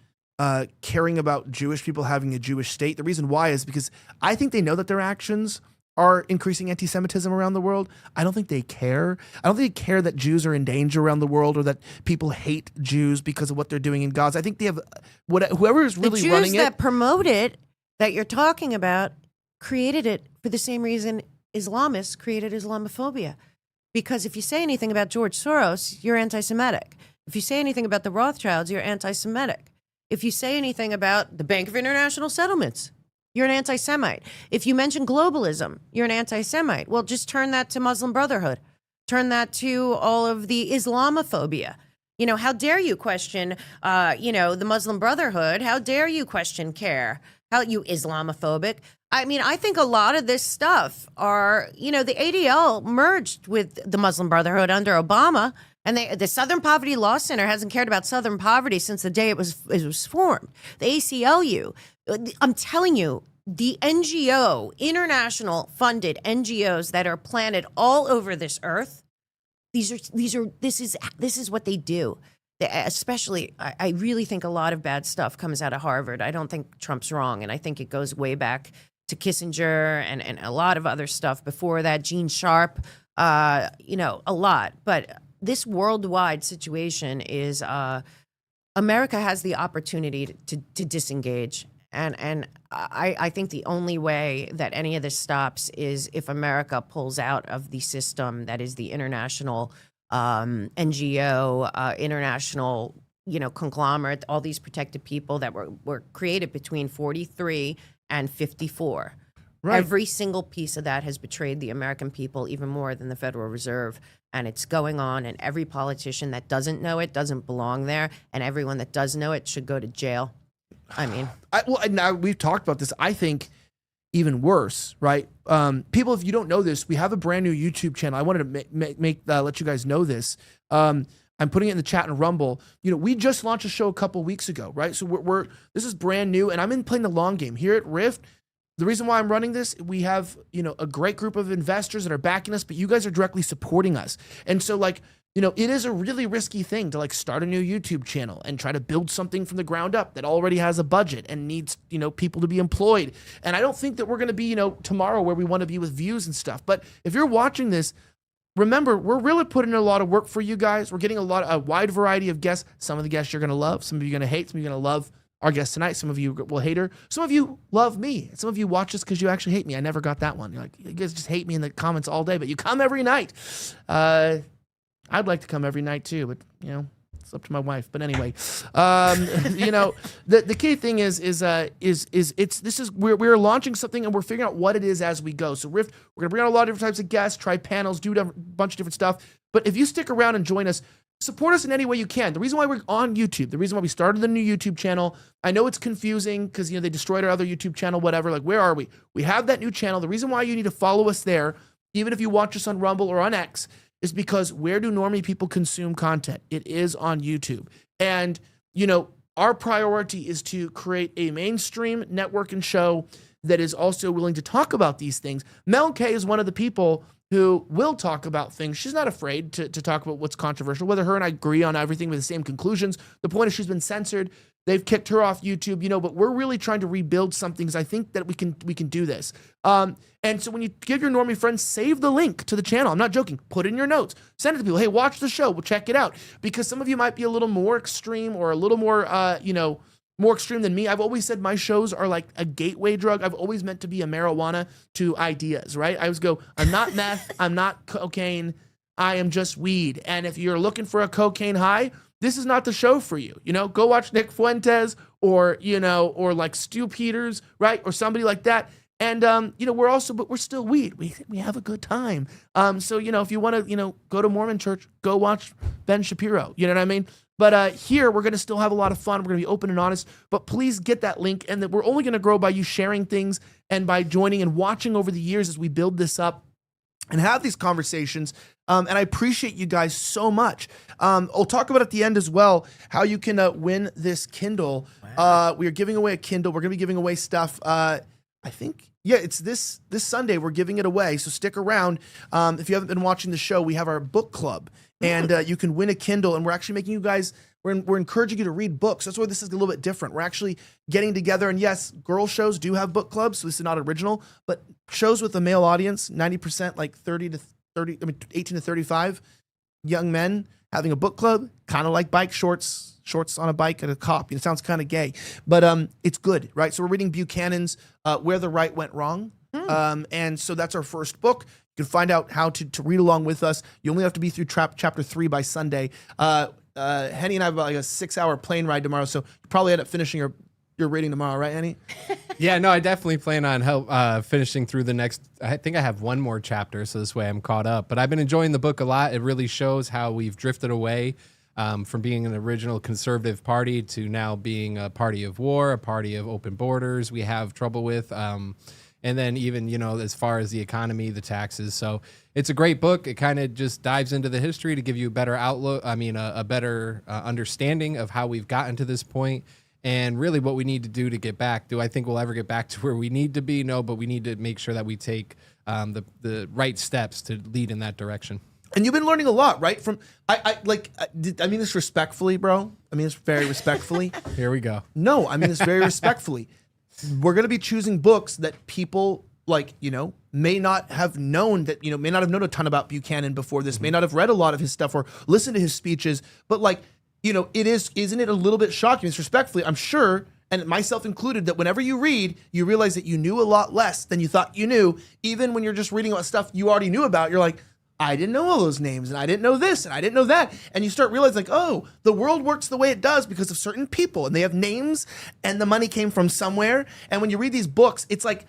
caring about Jewish people having a Jewish state. The reason why is because I think they know that their actions are increasing anti-Semitism around the world. I don't think they care. I don't think they care that Jews are in danger around the world, or that people hate Jews because of what they're doing in Gaza. I think they have whoever is really running it. The Jews that promote it, that you're talking about, created it for the same reason Islamists created Islamophobia. Because if you say anything about George Soros, you're anti-Semitic. If you say anything about the Rothschilds, you're anti-Semitic. If you say anything about the Bank of International Settlements, you're an anti-Semite. If you mention globalism, you're an anti-Semite. Well, just turn that to Muslim Brotherhood. Turn that to all of the Islamophobia. How dare you question, the Muslim Brotherhood? How dare you question CARE? How you Islamophobic? I mean, I think a lot of this stuff are, the ADL merged with the Muslim Brotherhood under Obama, and the Southern Poverty Law Center hasn't cared about Southern poverty since the day it was formed. The ACLU. I'm telling you, the NGO, international funded NGOs that are planted all over this earth, this is what they do. Especially, I really think a lot of bad stuff comes out of Harvard. I don't think Trump's wrong, and I think it goes way back to Kissinger and a lot of other stuff before that. Gene Sharp, a lot. But this worldwide situation is America has the opportunity to disengage. And I think the only way that any of this stops is if America pulls out of the system that is the international NGO, international, conglomerate, all these protected people that were created between 43 and 54. Right. Every single piece of that has betrayed the American people even more than the Federal Reserve. And it's going on, and every politician that doesn't know it doesn't belong there, and everyone that does know it should go to jail. I mean, now we've talked about this. I think even worse, right? People, if you don't know this, we have a brand new YouTube channel. I wanted to let you guys know this. I'm putting it in the chat and Rumble. We just launched a show a couple weeks ago, right? So this is brand new, and I'm playing the long game here at Rift. The reason why I'm running this, we have, a great group of investors that are backing us, but you guys are directly supporting us. And so it is a really risky thing to start a new YouTube channel and try to build something from the ground up that already has a budget and needs, people to be employed. And I don't think that we're going to be, tomorrow where we want to be with views and stuff. But if you're watching this, remember, we're really putting in a lot of work for you guys. We're getting a wide variety of guests. Some of the guests you're going to love, some of you are going to hate, some of you are going to love our guest tonight. Some of you will hate her. Some of you love me. Some of you watch this because you actually hate me. I never got that one. You're like, you guys just hate me in the comments all day, but you come every night. I'd like to come every night too, but it's up to my wife. But anyway, the key thing we're launching something and we're figuring out what it is as we go. So Rift, we're gonna bring on a lot of different types of guests, try panels, do a bunch of different stuff. But if you stick around and join us, support us in any way you can. The reason why we're on YouTube, the reason why we started the new YouTube channel, I know it's confusing because they destroyed our other YouTube channel, whatever. Where are we? We have that new channel. The reason why you need to follow us there, even if you watch us on Rumble or on X, is because where do normally people consume content? It is on YouTube. And, our priority is to create a mainstream network and show that is also willing to talk about these things. Mel K is one of the people who will talk about things. She's not afraid to talk about what's controversial, whether her and I agree on everything with the same conclusions. The point is she's been censored. They've kicked her off YouTube, but we're really trying to rebuild something because I think that we can do this. And so when you give your normie friends, save the link to the channel. I'm not joking. Put it in your notes. Send it to people. Hey, watch the show. We'll check it out. Because some of you might be a little more extreme or a little more, more extreme than me. I've always said my shows are like a gateway drug. I've always meant to be a marijuana to ideas, right? I always go, I'm not meth. I'm not cocaine. I am just weed. And if you're looking for a cocaine high, this is not the show for you. Go watch Nick Fuentes or like Stu Peters, right? Or somebody like that. And, but we're still weed. We have a good time. So, if you want to, go to Mormon church, go watch Ben Shapiro. You know what I mean? But here, we're going to still have a lot of fun. We're going to be open and honest. But please get that link. And that we're only going to grow by you sharing things and by joining and watching over the years as we build this up and have these conversations. And I appreciate you guys so much. I'll talk about at the end as well how you can win this Kindle. Wow. We are giving away a Kindle. We're going to be giving away stuff. I think, it's this Sunday. We're giving it away. So stick around. If you haven't been watching the show, we have our book club. And you can win a Kindle. And we're actually making you guys, we're encouraging you to read books. That's why this is a little bit different. We're actually getting together. And yes, girl shows do have book clubs. So this is not original. But shows with a male audience, 90% like 18 to 35 young men having a book club, kind of like bike shorts on a bike at a cop. It sounds kind of gay, but it's good, right? So we're reading Buchanan's Where the Right Went Wrong. And so that's our first book. You can find out how to read along with us. You only have to be through chapter 3 by Sunday. Henny and I have about like a 6-hour plane ride tomorrow, so you probably end up finishing your reading tomorrow, right, Henny? Yeah, no, I definitely plan on finishing through the next. I think I have one more chapter, so this way I'm caught up. But I've been enjoying the book a lot. It really shows how we've drifted away from being an original conservative party to now being a party of war, a party of open borders we have trouble with. And then even, as far as the economy, the taxes. So it's a great book. It kind of just dives into the history to give you a better outlook. A better understanding of how we've gotten to this point and really what we need to do to get back. Do I think we'll ever get back to where we need to be? No, but we need to make sure that we take the right steps to lead in that direction. And you've been learning a lot, right? I mean this respectfully, bro. I mean this very respectfully. Here we go. No, I mean this very respectfully. We're going to be choosing books that people may not have known may not have known a ton about Buchanan before this, may not have read a lot of his stuff or listened to his speeches. But isn't it a little bit shocking? It's respectfully, I'm sure, and myself included, that whenever you read, you realize that you knew a lot less than you thought you knew. Even when you're just reading about stuff you already knew about, you're like, I didn't know all those names, and I didn't know this, and I didn't know that. And you start realizing, like, oh, the world works the way it does because of certain people, and they have names, and the money came from somewhere. And when you read these books, it's like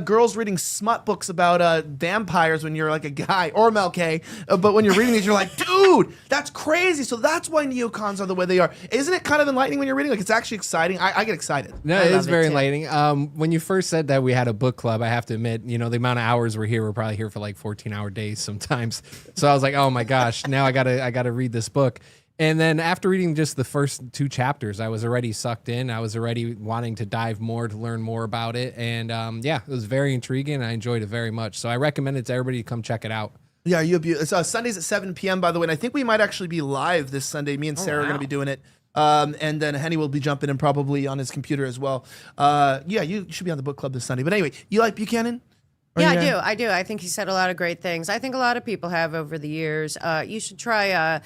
girls reading smut books about vampires when you're like a guy, or MLK. But when you're reading these, you're like, dude, that's crazy. So that's why neocons are the way they are. Isn't it kind of enlightening when you're reading? Like, it's actually exciting. I get excited. No, it is very enlightening. When you first said that we had a book club, I have to admit, the amount of hours we're here, we're probably here for like 14-hour days sometimes. So I was like, oh my gosh, now I gotta read this book. And then after reading just the first 2 chapters, I was already sucked in. I was already wanting to dive more, to learn more about it. And it was very intriguing, and I enjoyed it very much. So I recommend it to everybody to come check it out. Yeah, it's Sundays at 7 p.m., by the way. And I think we might actually be live this Sunday. Me and Sarah are going to be doing it. And then Henny will be jumping in probably on his computer as well. You should be on the book club this Sunday. But anyway, you like Buchanan? Yeah, I do. I think he said a lot of great things. I think a lot of people have over the years. You should try...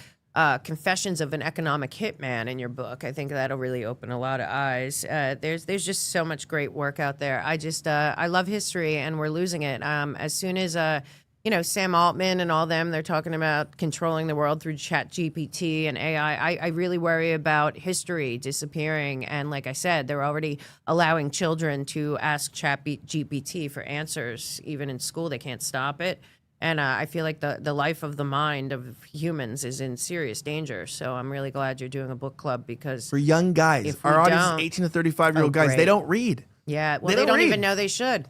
Confessions of an Economic Hitman in your book. I think that'll really open a lot of eyes. There's just so much great work out there. I love history, and we're losing it. As soon as Sam Altman and all them, they're talking about controlling the world through ChatGPT and AI. I really worry about history disappearing. And like I said, they're already allowing children to ask ChatGPT for answers, even in school. They can't stop it. And I feel like the life of the mind of humans is in serious danger. So I'm really glad you're doing a book club, because for young guys, our audience is 18 to 35-year-old guys. Great. They don't read. Yeah, well, they don't even know they should.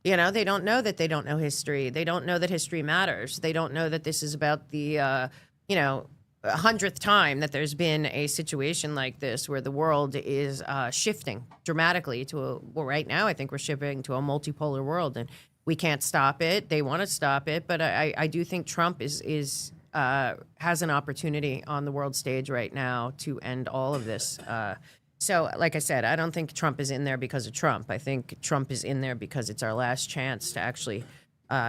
They don't know that they don't know history. They don't know that history matters. They don't know that this is about the 100th time that there's been a situation like this where the world is shifting dramatically right now I think we're shifting to a multipolar world, and we can't stop it. They want to stop it, but I do think Trump has an opportunity on the world stage right now to end all of this. So, like I said, I don't think Trump is in there because of Trump. I think Trump is in there because it's our last chance to actually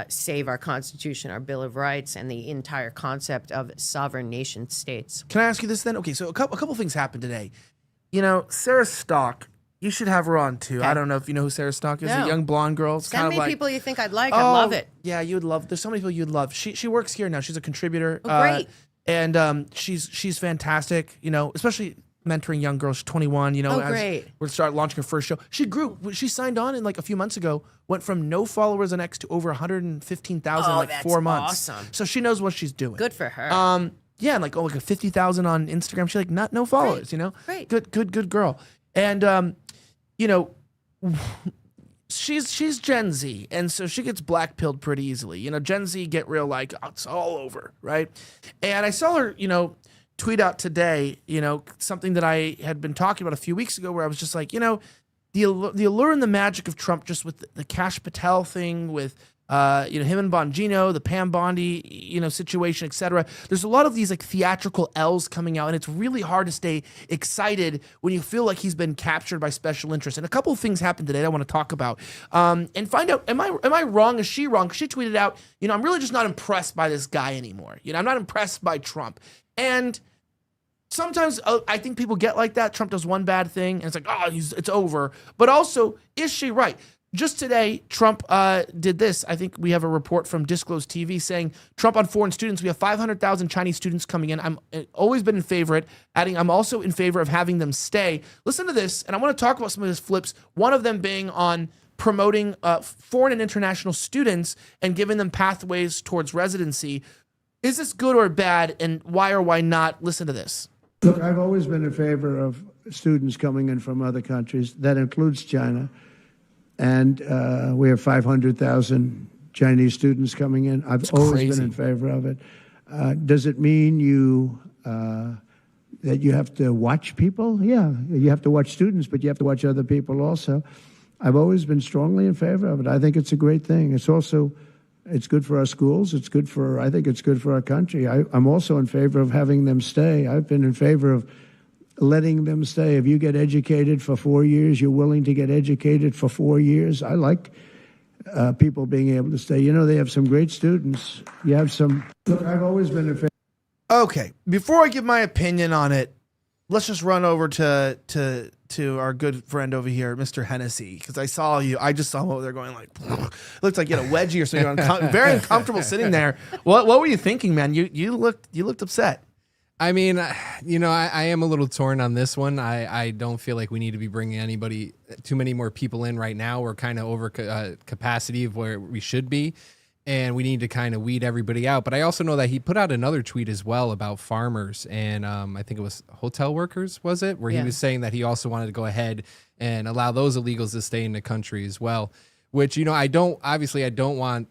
save our Constitution, our Bill of Rights, and the entire concept of sovereign nation states. Can I ask you this then? Okay, so a couple things happened today. Sarah Stock. You should have her on too. Okay. I don't know if you know who Sarah Stock is. No. A young blonde girl. It's Send kind me of like, people you think I'd like. I love it. Yeah, you would love. There's so many people you'd love. She works here now. She's a contributor. Oh, great. And she's fantastic. Especially mentoring young girls. She's 21. Great. We're start launching her first show. She grew. She signed on in like a few months ago. Went from no followers on X to over 115,000 in like 4 months. Awesome. So she knows what she's doing. Good for her. Yeah, and like like a 50,000 on Instagram. She like no followers. Great. Good girl. And she's Gen Z, and so she gets black-pilled pretty easily. Gen Z get real like, oh, it's all over, right? And I saw her, tweet out today, something that I had been talking about a few weeks ago, where I was just like, the allure and the magic of Trump, just with the Kash Patel thing, with him and Bongino, the Pam Bondi, situation, etc. There's a lot of these like theatrical L's coming out, and it's really hard to stay excited when you feel like he's been captured by special interests. And a couple of things happened today that I want to talk about and find out, am I wrong? Is she wrong? 'Cause she tweeted out, I'm really just not impressed by this guy anymore. I'm not impressed by Trump. And sometimes I think people get like that. Trump does one bad thing, and it's like, it's over. But also, is she right? Just today, Trump did this. I think we have a report from Disclosed TV saying Trump on foreign students. We have 500,000 Chinese students coming in. I'm always been in favor of it. Adding, I'm also in favor of having them stay. Listen to this, and I want to talk about some of his flips. One of them being on promoting foreign and international students and giving them pathways towards residency. Is this good or bad, and why or why not? Listen to this. Look, I've always been in favor of students coming in from other countries. That includes China. And we have 500,000 Chinese students coming in. I've always been in favor of it. Does it mean that you have to watch people? Yeah, you have to watch students, but you have to watch other people also. I've always been strongly in favor of it. I think it's a great thing. It's good for our schools. I think it's good for our country. I'm also in favor of having them stay. I've been in favor of letting them stay. If you get educated for 4 years, you're willing to get educated for 4 years. I like people being able to stay. They have some great students. You have some. Look, I've always been in favor. Okay, before I give my opinion on it, let's just run over to our good friend over here, Mr. Hennessey, because I just saw him over there going like, looks like you had a wedgie or something. Very uncomfortable sitting there. What were you thinking, man? You looked upset. I mean, I am a little torn on this one. I don't feel like we need to be bringing too many more people in right now. We're kind of over capacity of where we should be, and we need to kind of weed everybody out. But I also know that he put out another tweet as well about farmers and I think it was hotel workers, was it? Where he was saying that he also wanted to go ahead and allow those illegals to stay in the country as well, which, I don't want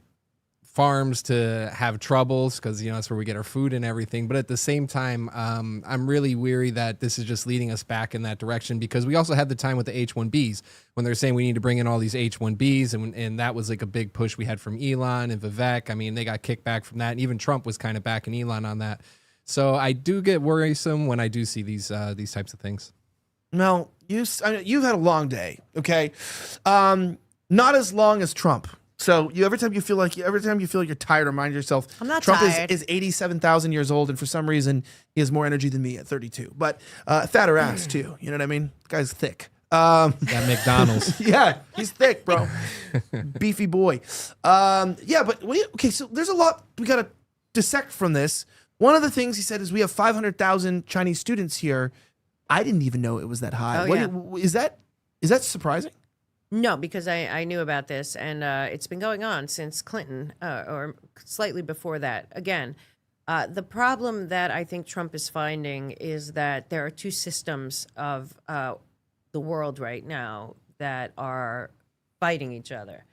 farms to have troubles because that's where we get our food and everything, but at the same time I'm really weary that this is just leading us back in that direction, because we also had the time with the H-1Bs when they're saying we need to bring in all these H-1Bs, and that was like a big push we had from Elon and Vivek. I mean, they got kicked back from that, and even Trump was kind of backing Elon on that. So I do get worrisome when I do see these types of things. Mel, you've had a long day, okay? Not as long as Trump. So every time you feel like you're tired, remind yourself I'm not Trump tired. is 87,000 years old, and for some reason he has more energy than me at 32. But fatter ass too. You know what I mean? The guy's thick. That McDonald's. Yeah, he's thick, bro. Beefy boy. Yeah, but okay. So there's a lot we gotta dissect from this. One of the things he said is we have 500,000 Chinese students here. I didn't even know it was that high. Is that surprising? No, because I knew about this, and it's been going on since Clinton, or slightly before that. Again, the problem that I think Trump is finding is that there are two systems of the world right now that are fighting each other.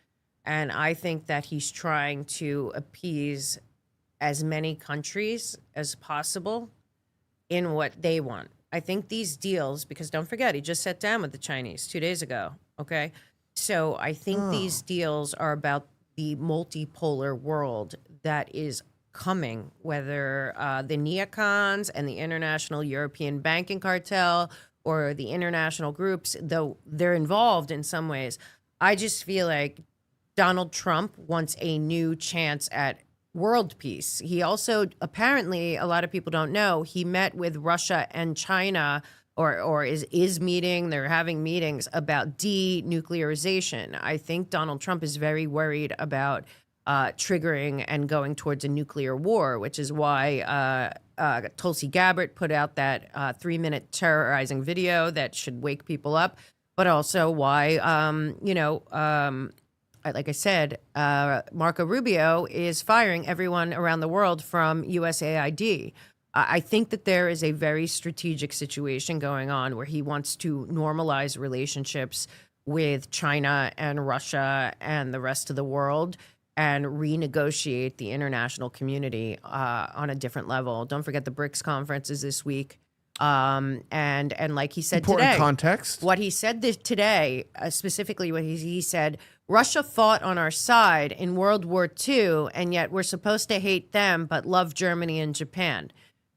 And I think that he's trying to appease as many countries as possible in what they want. I think these deals, because don't forget, he just sat down with the Chinese 2 days ago, okay? So I think these deals are about the multipolar world that is coming, whether the neocons and the International European Banking Cartel or the international groups, though they're involved in some ways. I just feel like Donald Trump wants a new chance at world peace. He also, apparently, a lot of people don't know, he met with Russia and China, or is meeting, they're having meetings about denuclearization. I think Donald Trump is very worried about triggering and going towards a nuclear war, which is why Tulsi Gabbard put out that 3-minute terrorizing video that should wake people up, but also why, like I said, Marco Rubio is firing everyone around the world from USAID. I think that there is a very strategic situation going on where he wants to normalize relationships with China and Russia and the rest of the world and renegotiate the international community on a different level. Don't forget the BRICS conference is this week. And like he said Important today, context. what he said today, specifically what he said, Russia fought on our side in World War II, and yet we're supposed to hate them but love Germany and Japan.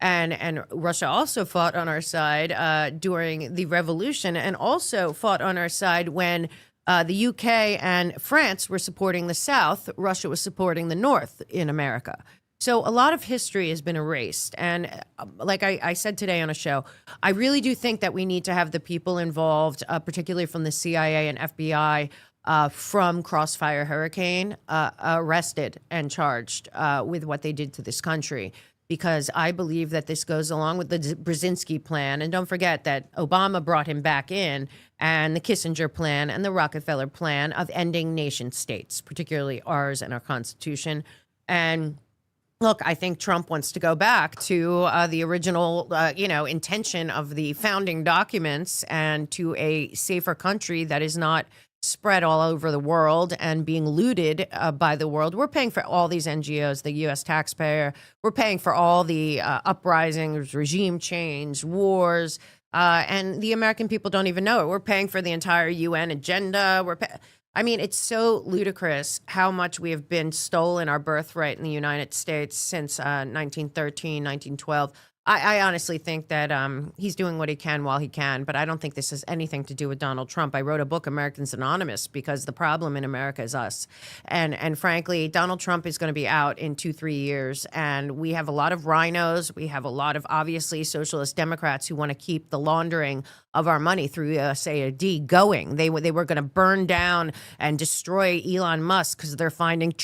And Russia also fought on our side during the revolution, and also fought on our side when the UK and France were supporting the South. Russia was supporting the North in America. So a lot of history has been erased. And like I said today on a show, I really do think that we need to have the people involved, particularly from the CIA and FBI, from Crossfire Hurricane, arrested and charged with what they did to this country. Because I believe that this goes along with the Brzezinski plan. And don't forget that Obama brought him back in, and the Kissinger plan and the Rockefeller plan of ending nation states, particularly ours and our Constitution. And look, I think Trump wants to go back to the original, intention of the founding documents and to a safer country that is not spread all over the world and being looted by the world. We're paying for all these NGOs, the U.S. taxpayer. We're paying for all the uprisings, regime change, wars, and the American people don't even know it. We're paying for the entire UN agenda. It's so ludicrous how much we have been stolen our birthright in the United States since 1913, 1912. I honestly think that he's doing what he can while he can, but I don't think this has anything to do with Donald Trump. I wrote a book, Americans Anonymous, because the problem in America is us. And frankly, Donald Trump is going to be out in 2-3 years, and we have a lot of rhinos. We have a lot of, obviously, socialist Democrats who want to keep the laundering of our money through USAID going. They were going to burn down and destroy Elon Musk because they're finding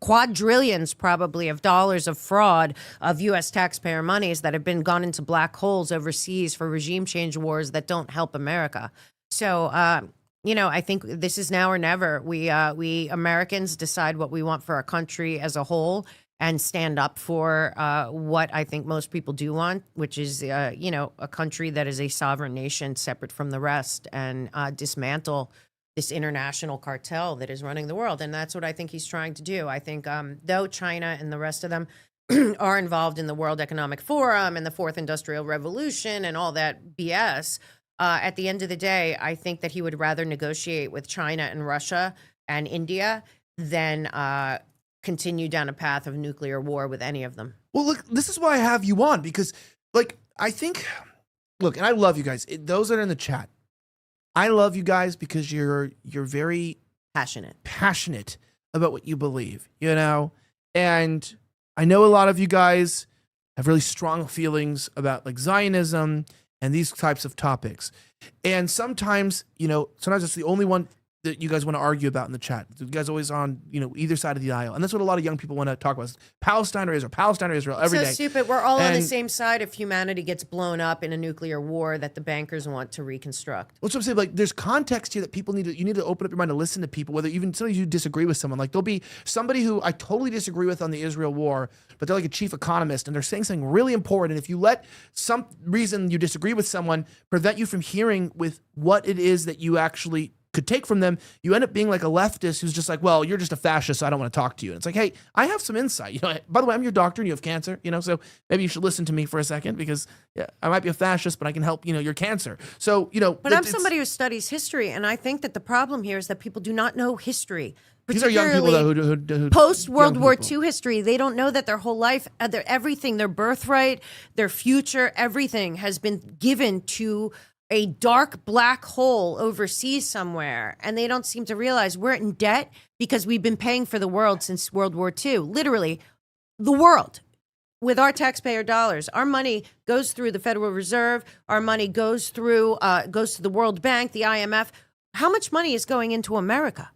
quadrillions probably of dollars of fraud of U.S. taxpayer monies that have been gone into black holes overseas for regime change wars that don't help America. So, I think this is now or never. We Americans decide what we want for our country as a whole and stand up for what I think most people do want, which is, a country that is a sovereign nation separate from the rest, and dismantle this international cartel that is running the world. And that's what I think he's trying to do. I think though China and the rest of them are involved in the World Economic Forum and the Fourth Industrial Revolution and all that BS, at the end of the day, I think that he would rather negotiate with China and Russia and India than continue down a path of nuclear war with any of them. Well, look, this is why I have you on, because, I think, and I love you guys. Those that are in the chat, I love you guys because you're very passionate about what you believe, and I know a lot of you guys have really strong feelings about Zionism and these types of topics. And sometimes it's the only one that you guys want to argue about in the chat. You guys always on, either side of the aisle. And that's what a lot of young people want to talk about. Palestine or Israel every day. So stupid. We're all on the same side if humanity gets blown up in a nuclear war that the bankers want to reconstruct. Well, so I'm saying, there's context here that you need to open up your mind to listen to people, whether even sometimes you disagree with someone. There'll be somebody who I totally disagree with on the Israel war, but they're a chief economist and they're saying something really important. And if you let some reason you disagree with someone prevent you from hearing with what it is that you actually could take from them, you end up being like a leftist who's just well, you're just a fascist, so I don't want to talk to you. And it's hey, I have some insight. By the way, I'm your doctor and you have cancer, so maybe you should listen to me for a second because I might be a fascist, but I can help, your cancer. So, But I'm somebody who studies history, and I think that the problem here is that people do not know history. These are young people who post World War II history. They don't know that their whole life, everything, their birthright, their future, everything has been given to a dark black hole overseas somewhere, and they don't seem to realize we're in debt because we've been paying for the world since World War II. Literally, the world. With our taxpayer dollars, our money goes through the Federal Reserve. Our money goes to the World Bank, the IMF. How much money is going into America?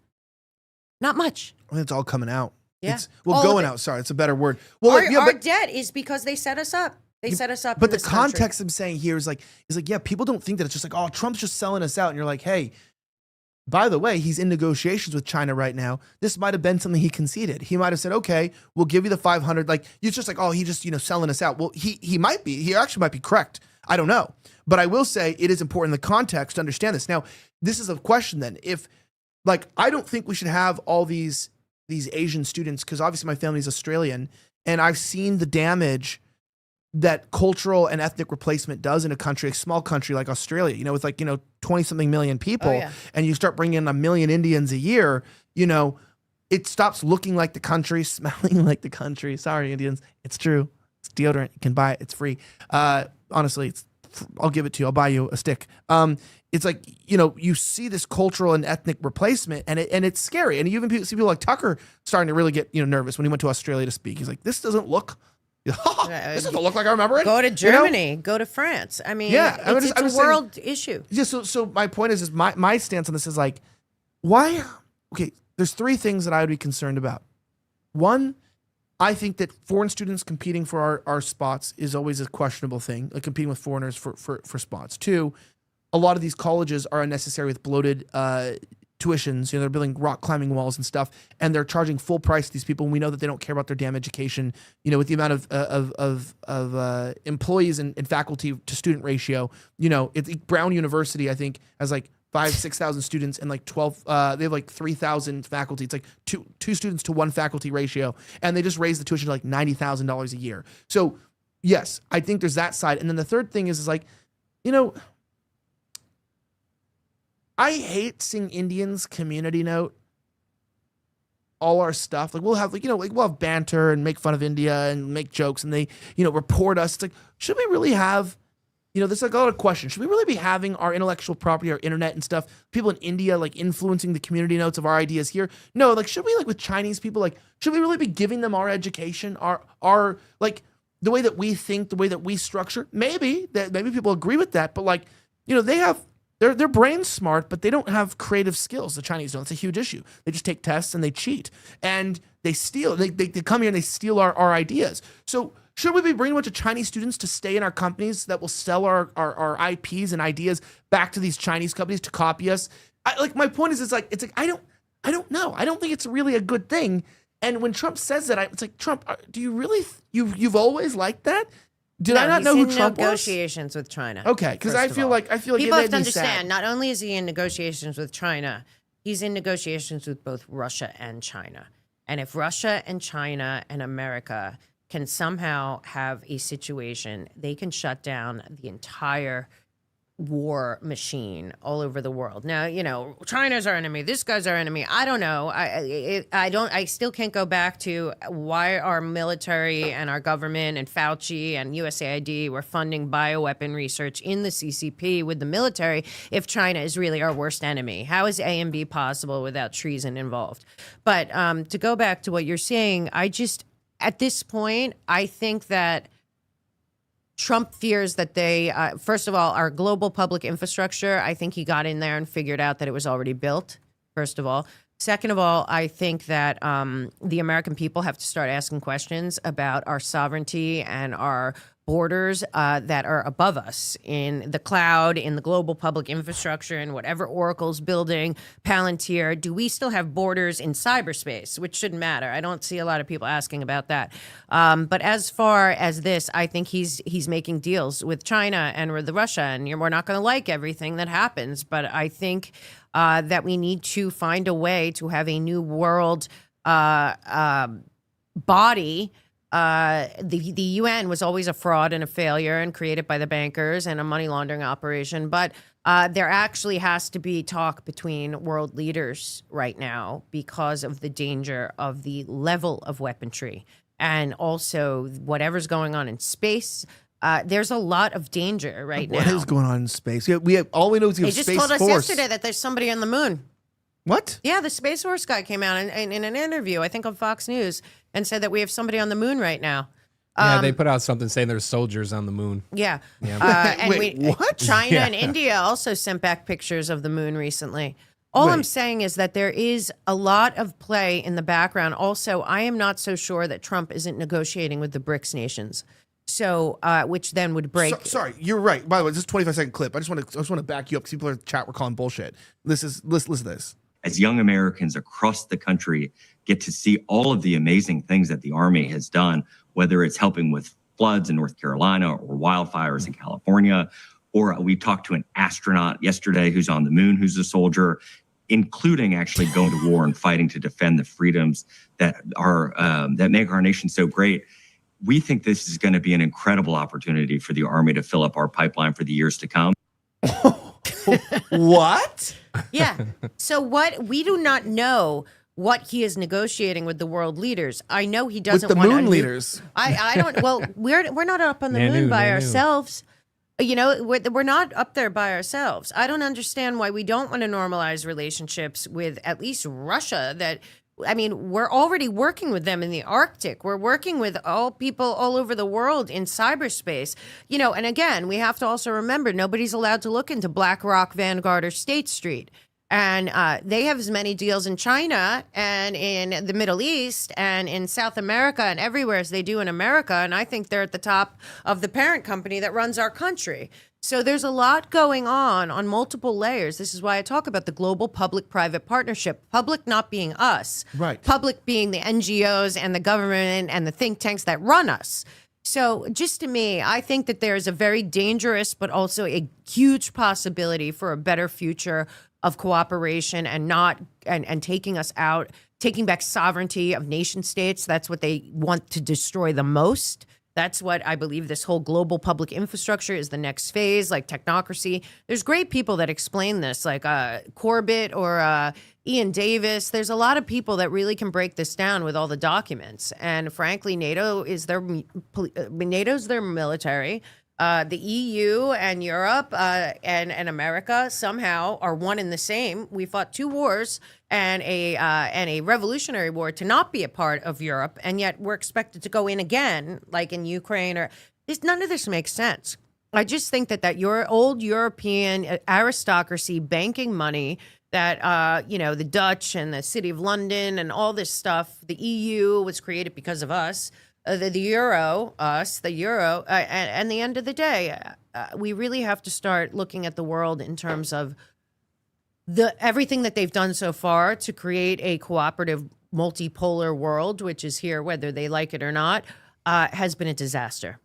Not much. It's all coming out. Yeah. Going out. Sorry, it's a better word. Well, our debt is because they set us up. They set us up. But the context I'm saying here is people don't think that it's just oh, Trump's just selling us out. And you're hey, by the way, he's in negotiations with China right now. This might have been something he conceded. He might have said, okay, we'll give you the 500. It's just oh, he's just, selling us out. Well, he might be. He actually might be correct. I don't know. But I will say it is important in the context to understand this. Now, this is a question then. If, I don't think we should have all these Asian students, because obviously my family's Australian, and I've seen the damage that cultural and ethnic replacement does in a small country like Australia, with 20-something million people, and you start bringing in 1 million Indians a year, it stops looking like the country, smelling like the country. Sorry, Indians. It's true. It's deodorant. You can buy it. It's free. Honestly, I'll give it to you. I'll buy you a stick. It's you see this cultural and ethnic replacement, and it's scary. And you even see people like Tucker starting to really get, nervous when he went to Australia to speak. He's this doesn't look... this doesn't look like I remember it. Go to Germany, go to France. I mean, it's a world issue. Yeah. So my point is my stance on this is why? Okay, there's 3 things that I would be concerned about. 1, I think that foreign students competing for our spots is always a questionable thing, competing with foreigners for spots. 2, a lot of these colleges are unnecessary with bloated tuitions. They're building rock climbing walls and stuff, and they're charging full price to these people. And we know that they don't care about their damn education. With the amount of employees and faculty to student ratio. Brown University, I think, has 5,000-6,000 students and 12. They have 3,000 faculty. It's two students to 1 faculty ratio, and they just raised the tuition to $90,000 a year. So yes, I think there's that side. And then the third thing is I hate seeing Indians community note all our stuff. Like we'll have we'll have banter and make fun of India and make jokes, and they report us. It's like, should we really have? There's like a lot of questions. Should we really be having our intellectual property, our internet and stuff, people in India like influencing the community notes of our ideas here? No, like should we like with Chinese people, like should we really be giving them our education, our like the way that we think, the way that we structure? Maybe people agree with that, but like, they have their brain's smart, but they don't have creative skills. The Chinese don't. It's a huge issue. They just take tests and they cheat and they steal. They come here and they steal our ideas. So should we be bringing a bunch of Chinese students to stay in our companies that will sell our IPs and ideas back to these Chinese companies to copy us? My point is, it's like I don't know. I don't think it's really a good thing. And when Trump says that, it's like, Trump, do you really you've always liked that? Did I not know who Trump was? Negotiations with China. Okay, because I feel like people it have made to me understand. sad. Not only is he in negotiations with China, he's in negotiations with both Russia and China. And if Russia and China and America can somehow have a situation, they can shut down the entire war machine all over the world. Now, China's our enemy. This guy's our enemy. I don't know. I still can't go back to why our military and our government and Fauci and USAID were funding bioweapon research in the CCP with the military if China is really our worst enemy. How is A and B possible without treason involved? But to go back to what you're saying, at this point, I think that Trump fears that they, first of all, our global public infrastructure, I think he got in there and figured out that it was already built, first of all. Second of all, I think that the American people have to start asking questions about our sovereignty and our borders that are above us in the cloud, in the global public infrastructure, in whatever Oracle's building, Palantir. Do we still have borders in cyberspace, which shouldn't matter? I don't see a lot of people asking about that. But as far as this, I think he's making deals with China and with Russia, and we're not going to like everything that happens. But I think that we need to find a way to have a new world body. The UN was always a fraud and a failure and created by the bankers and a money laundering operation. But there actually has to be talk between world leaders right now because of the danger of the level of weaponry and also whatever's going on in space. There's a lot of danger right now. What is going on in space? All we know is they just Space told us Force. yesterday that there's somebody on the moon. What? Yeah, the Space Force guy came out in an interview, I think on Fox News, and said that we have somebody on the moon right now. Yeah, they put out something saying there's soldiers on the moon. Yeah. Yeah. Wait, what? China and India also sent back pictures of the moon recently. All I'm saying is that there is a lot of play in the background. Also, I am not so sure that Trump isn't negotiating with the BRICS nations. So, which then would break. Sorry, you're right. By the way, this is a 25-second clip. I just want to back you up because people in the chat were calling bullshit. Listen to this. As young Americans across the country get to see all of the amazing things that the Army has done, whether it's helping with floods in North Carolina or wildfires in California, or we talked to an astronaut yesterday who's on the moon, who's a soldier, including actually going to war and fighting to defend the freedoms that are that make our nation so great. We think this is going to be an incredible opportunity for the Army to fill up our pipeline for the years to come. What? Yeah. So we do not know what he is negotiating with the world leaders. I know he doesn't with the want moon leaders. I don't. Well, we're not up on the moon by ourselves. We're not up there by ourselves. I don't understand why we don't want to normalize relationships with at least Russia. We're already working with them in the Arctic. We're working with all people all over the world in cyberspace. And again, we have to also remember nobody's allowed to look into BlackRock, Vanguard, or State Street. And they have as many deals in China and in the Middle East and in South America and everywhere as they do in America. And I think they're at the top of the parent company that runs our country. So there's a lot going on multiple layers. This is why I talk about the global public-private partnership. Public not being us. Right. Public being the NGOs and the government and the think tanks that run us. So just to me, I think that there is a very dangerous but also a huge possibility for a better future of cooperation and taking us out, taking back sovereignty of nation states. That's what they want to destroy the most. That's what I believe this whole global public infrastructure is the next phase, like technocracy. There's great people that explain this, like Corbett or Ian Davis. There's a lot of people that really can break this down with all the documents. And frankly, NATO's their military. The EU and Europe and America somehow are one and the same. We fought 2 wars and a revolutionary war to not be a part of Europe, and yet we're expected to go in again, like in Ukraine. None of this makes sense. I just think that your old European aristocracy banking money, that the Dutch and the City of London and all this stuff, the EU was created because of us. The euro, and the end of the day, we really have to start looking at the world in terms of everything that they've done so far to create a cooperative, multipolar world, which is here, whether they like it or not, has been a disaster.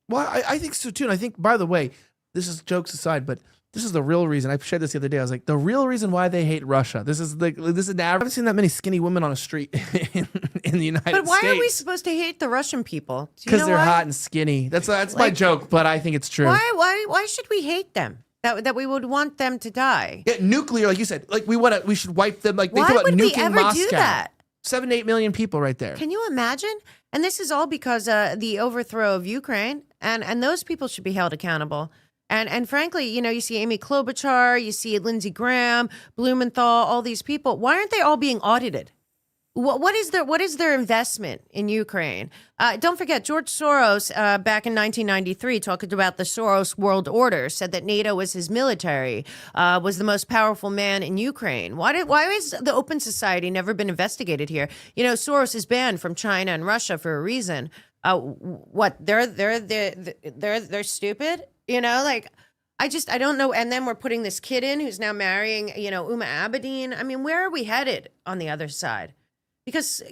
Well, I think so too. And I think, by the way, this is jokes aside, but this is the real reason. I shared this the other day. I was like, the real reason why they hate Russia. I haven't seen that many skinny women on a street in the United States. But why are we supposed to hate the Russian people? Because they're hot and skinny. That's my joke, but I think it's true. Why should we hate them? That we would want them to die? Yeah, nuclear, like you said, like we should wipe them. Like they why talk about would we nuking ever Moscow. do that? 7 to 8 million people right there. Can you imagine? And this is all because the overthrow of Ukraine, and those people should be held accountable. And frankly, you see Amy Klobuchar, you see Lindsey Graham, Blumenthal, all these people. Why aren't they all being audited? What is their investment in Ukraine? Don't forget, George Soros, back in 1993, talking about the Soros World Order, said that NATO was his military, was the most powerful man in Ukraine. Why has the Open Society never been investigated here? Soros is banned from China and Russia for a reason. What? They're stupid. I don't know. And then we're putting this kid in who's now marrying, Uma Abedin. I mean, where are we headed on the other side? Because,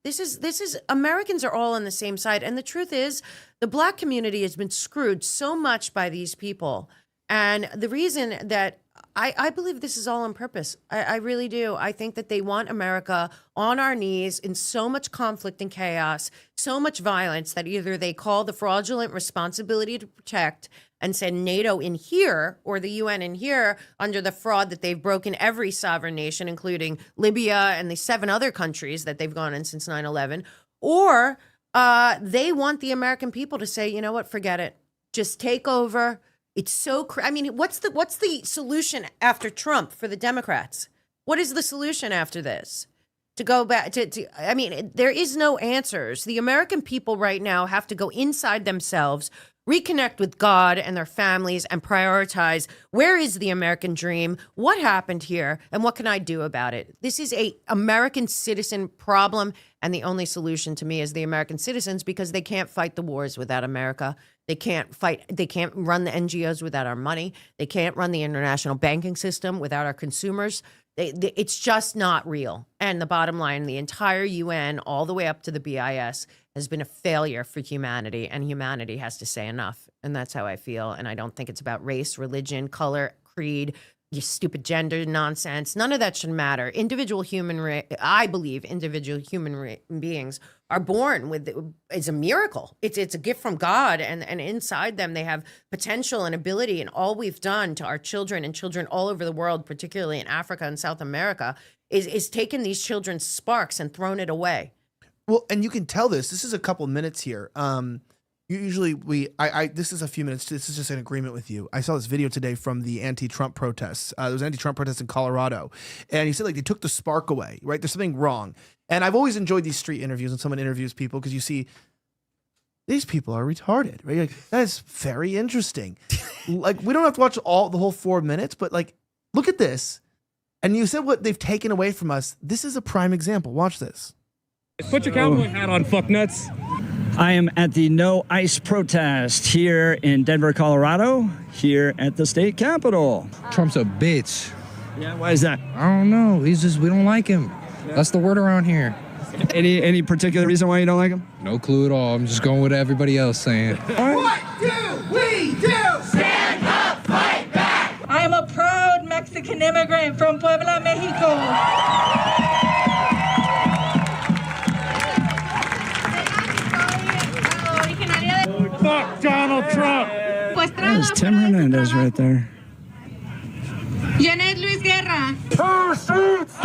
this is Americans are all on the same side. And the truth is, the Black community has been screwed so much by these people. And the reason that I believe this is all on purpose. I really do. I think that they want America on our knees in so much conflict and chaos, so much violence, that either they call the fraudulent responsibility to protect and send NATO in here or the UN in here under the fraud that they've broken every sovereign nation, including Libya and the 7 other countries that they've gone in since 9/11, or they want the American people to say, you know what, forget it. Just take over. It's so what's the solution after Trump for the Democrats? What is the solution after this? To go back there is no answers. The American people right now have to go inside themselves, reconnect with God and their families, and prioritize, where is the American dream? What happened here? And what can I do about it? This is a American citizen problem. And the only solution to me is the American citizens, because they can't fight the wars without America. They can't run the NGOs without our money. They can't run the international banking system without our consumers. It's just not real. And the bottom line, the entire UN, all the way up to the BIS, has been a failure for humanity, and humanity has to say enough. And that's how I feel. And I don't think it's about race, religion, color, creed, you stupid gender nonsense. None of that should matter. I believe individual human beings are born with, it's a miracle. It's a gift from God, and inside them they have potential and ability. And all we've done to our children and children all over the world, particularly in Africa and South America, is taken these children's sparks and thrown it away. Well, and you can tell this. This is a couple minutes here. Usually this is a few minutes. This is just an agreement with you. I saw this video today from the anti-Trump protests. There was anti-Trump protests in Colorado, and he said, like, they took the spark away, right? There's something wrong. And I've always enjoyed these street interviews when someone interviews people, because you see these people are retarded, right? Like, that is very interesting. Like, we don't have to watch the whole 4 minutes, but like, look at this. And you said what they've taken away from us. This is a prime example. Watch this. Put your cowboy hat on, fucknuts. I am at the No ICE protest here in Denver, Colorado, here at the state capitol. Trump's a bitch. Yeah, why is that? I don't know. We don't like him. Yeah. That's the word around here. Any particular reason why you don't like him? No clue at all. I'm just going with everybody else saying. What do we do? Stand up, fight back! I am a proud Mexican immigrant from Puebla, Mexico. Fuck Donald Trump. There's Tim Hernandez right there. Janet Luis Guerra. 2 seats.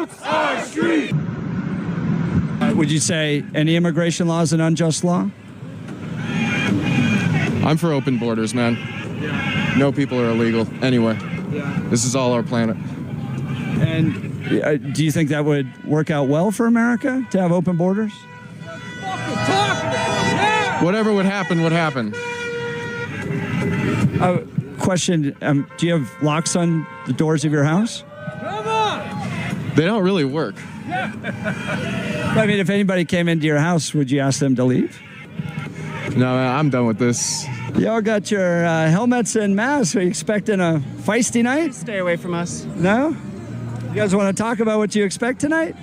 Trump's our street. Would you say any immigration law is an unjust law? I'm for open borders, man. Yeah. No people are illegal anywhere. Yeah. This is all our planet. And do you think that would work out well for America to have open borders? Whatever would happen, would happen. Question, do you have locks on the doors of your house? Come on! They don't really work. I mean, if anybody came into your house, would you ask them to leave? No, man, I'm done with this. Y'all got your helmets and masks. Are you expecting a feisty night? Stay away from us. No? You guys want to talk about what you expect tonight?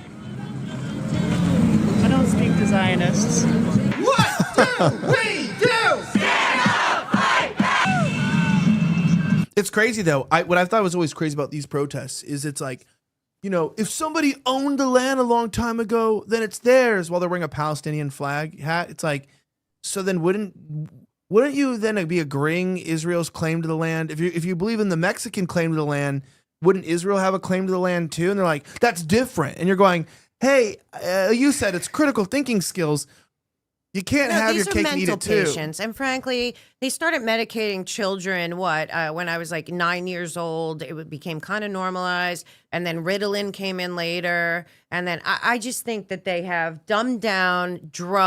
I don't speak to Zionists. What do we do? Stand up, fight back! It's crazy though. What I thought was always crazy about these protests is it's like, you know, if somebody owned the land a long time ago, then it's theirs while they're wearing a Palestinian flag hat. It's like, so then wouldn't you then be agreeing Israel's claim to the land? If you believe in the Mexican claim to the land, wouldn't Israel have a claim to the land too? And they're like, that's different. And you're going, hey, you said it's critical thinking skills. You can't have your cake and eat it too. Patients. And frankly, they started medicating children, when I was like 9 years old, it became kind of normalized. And then Ritalin came in later. And then I just think that they have dumbed down drugs.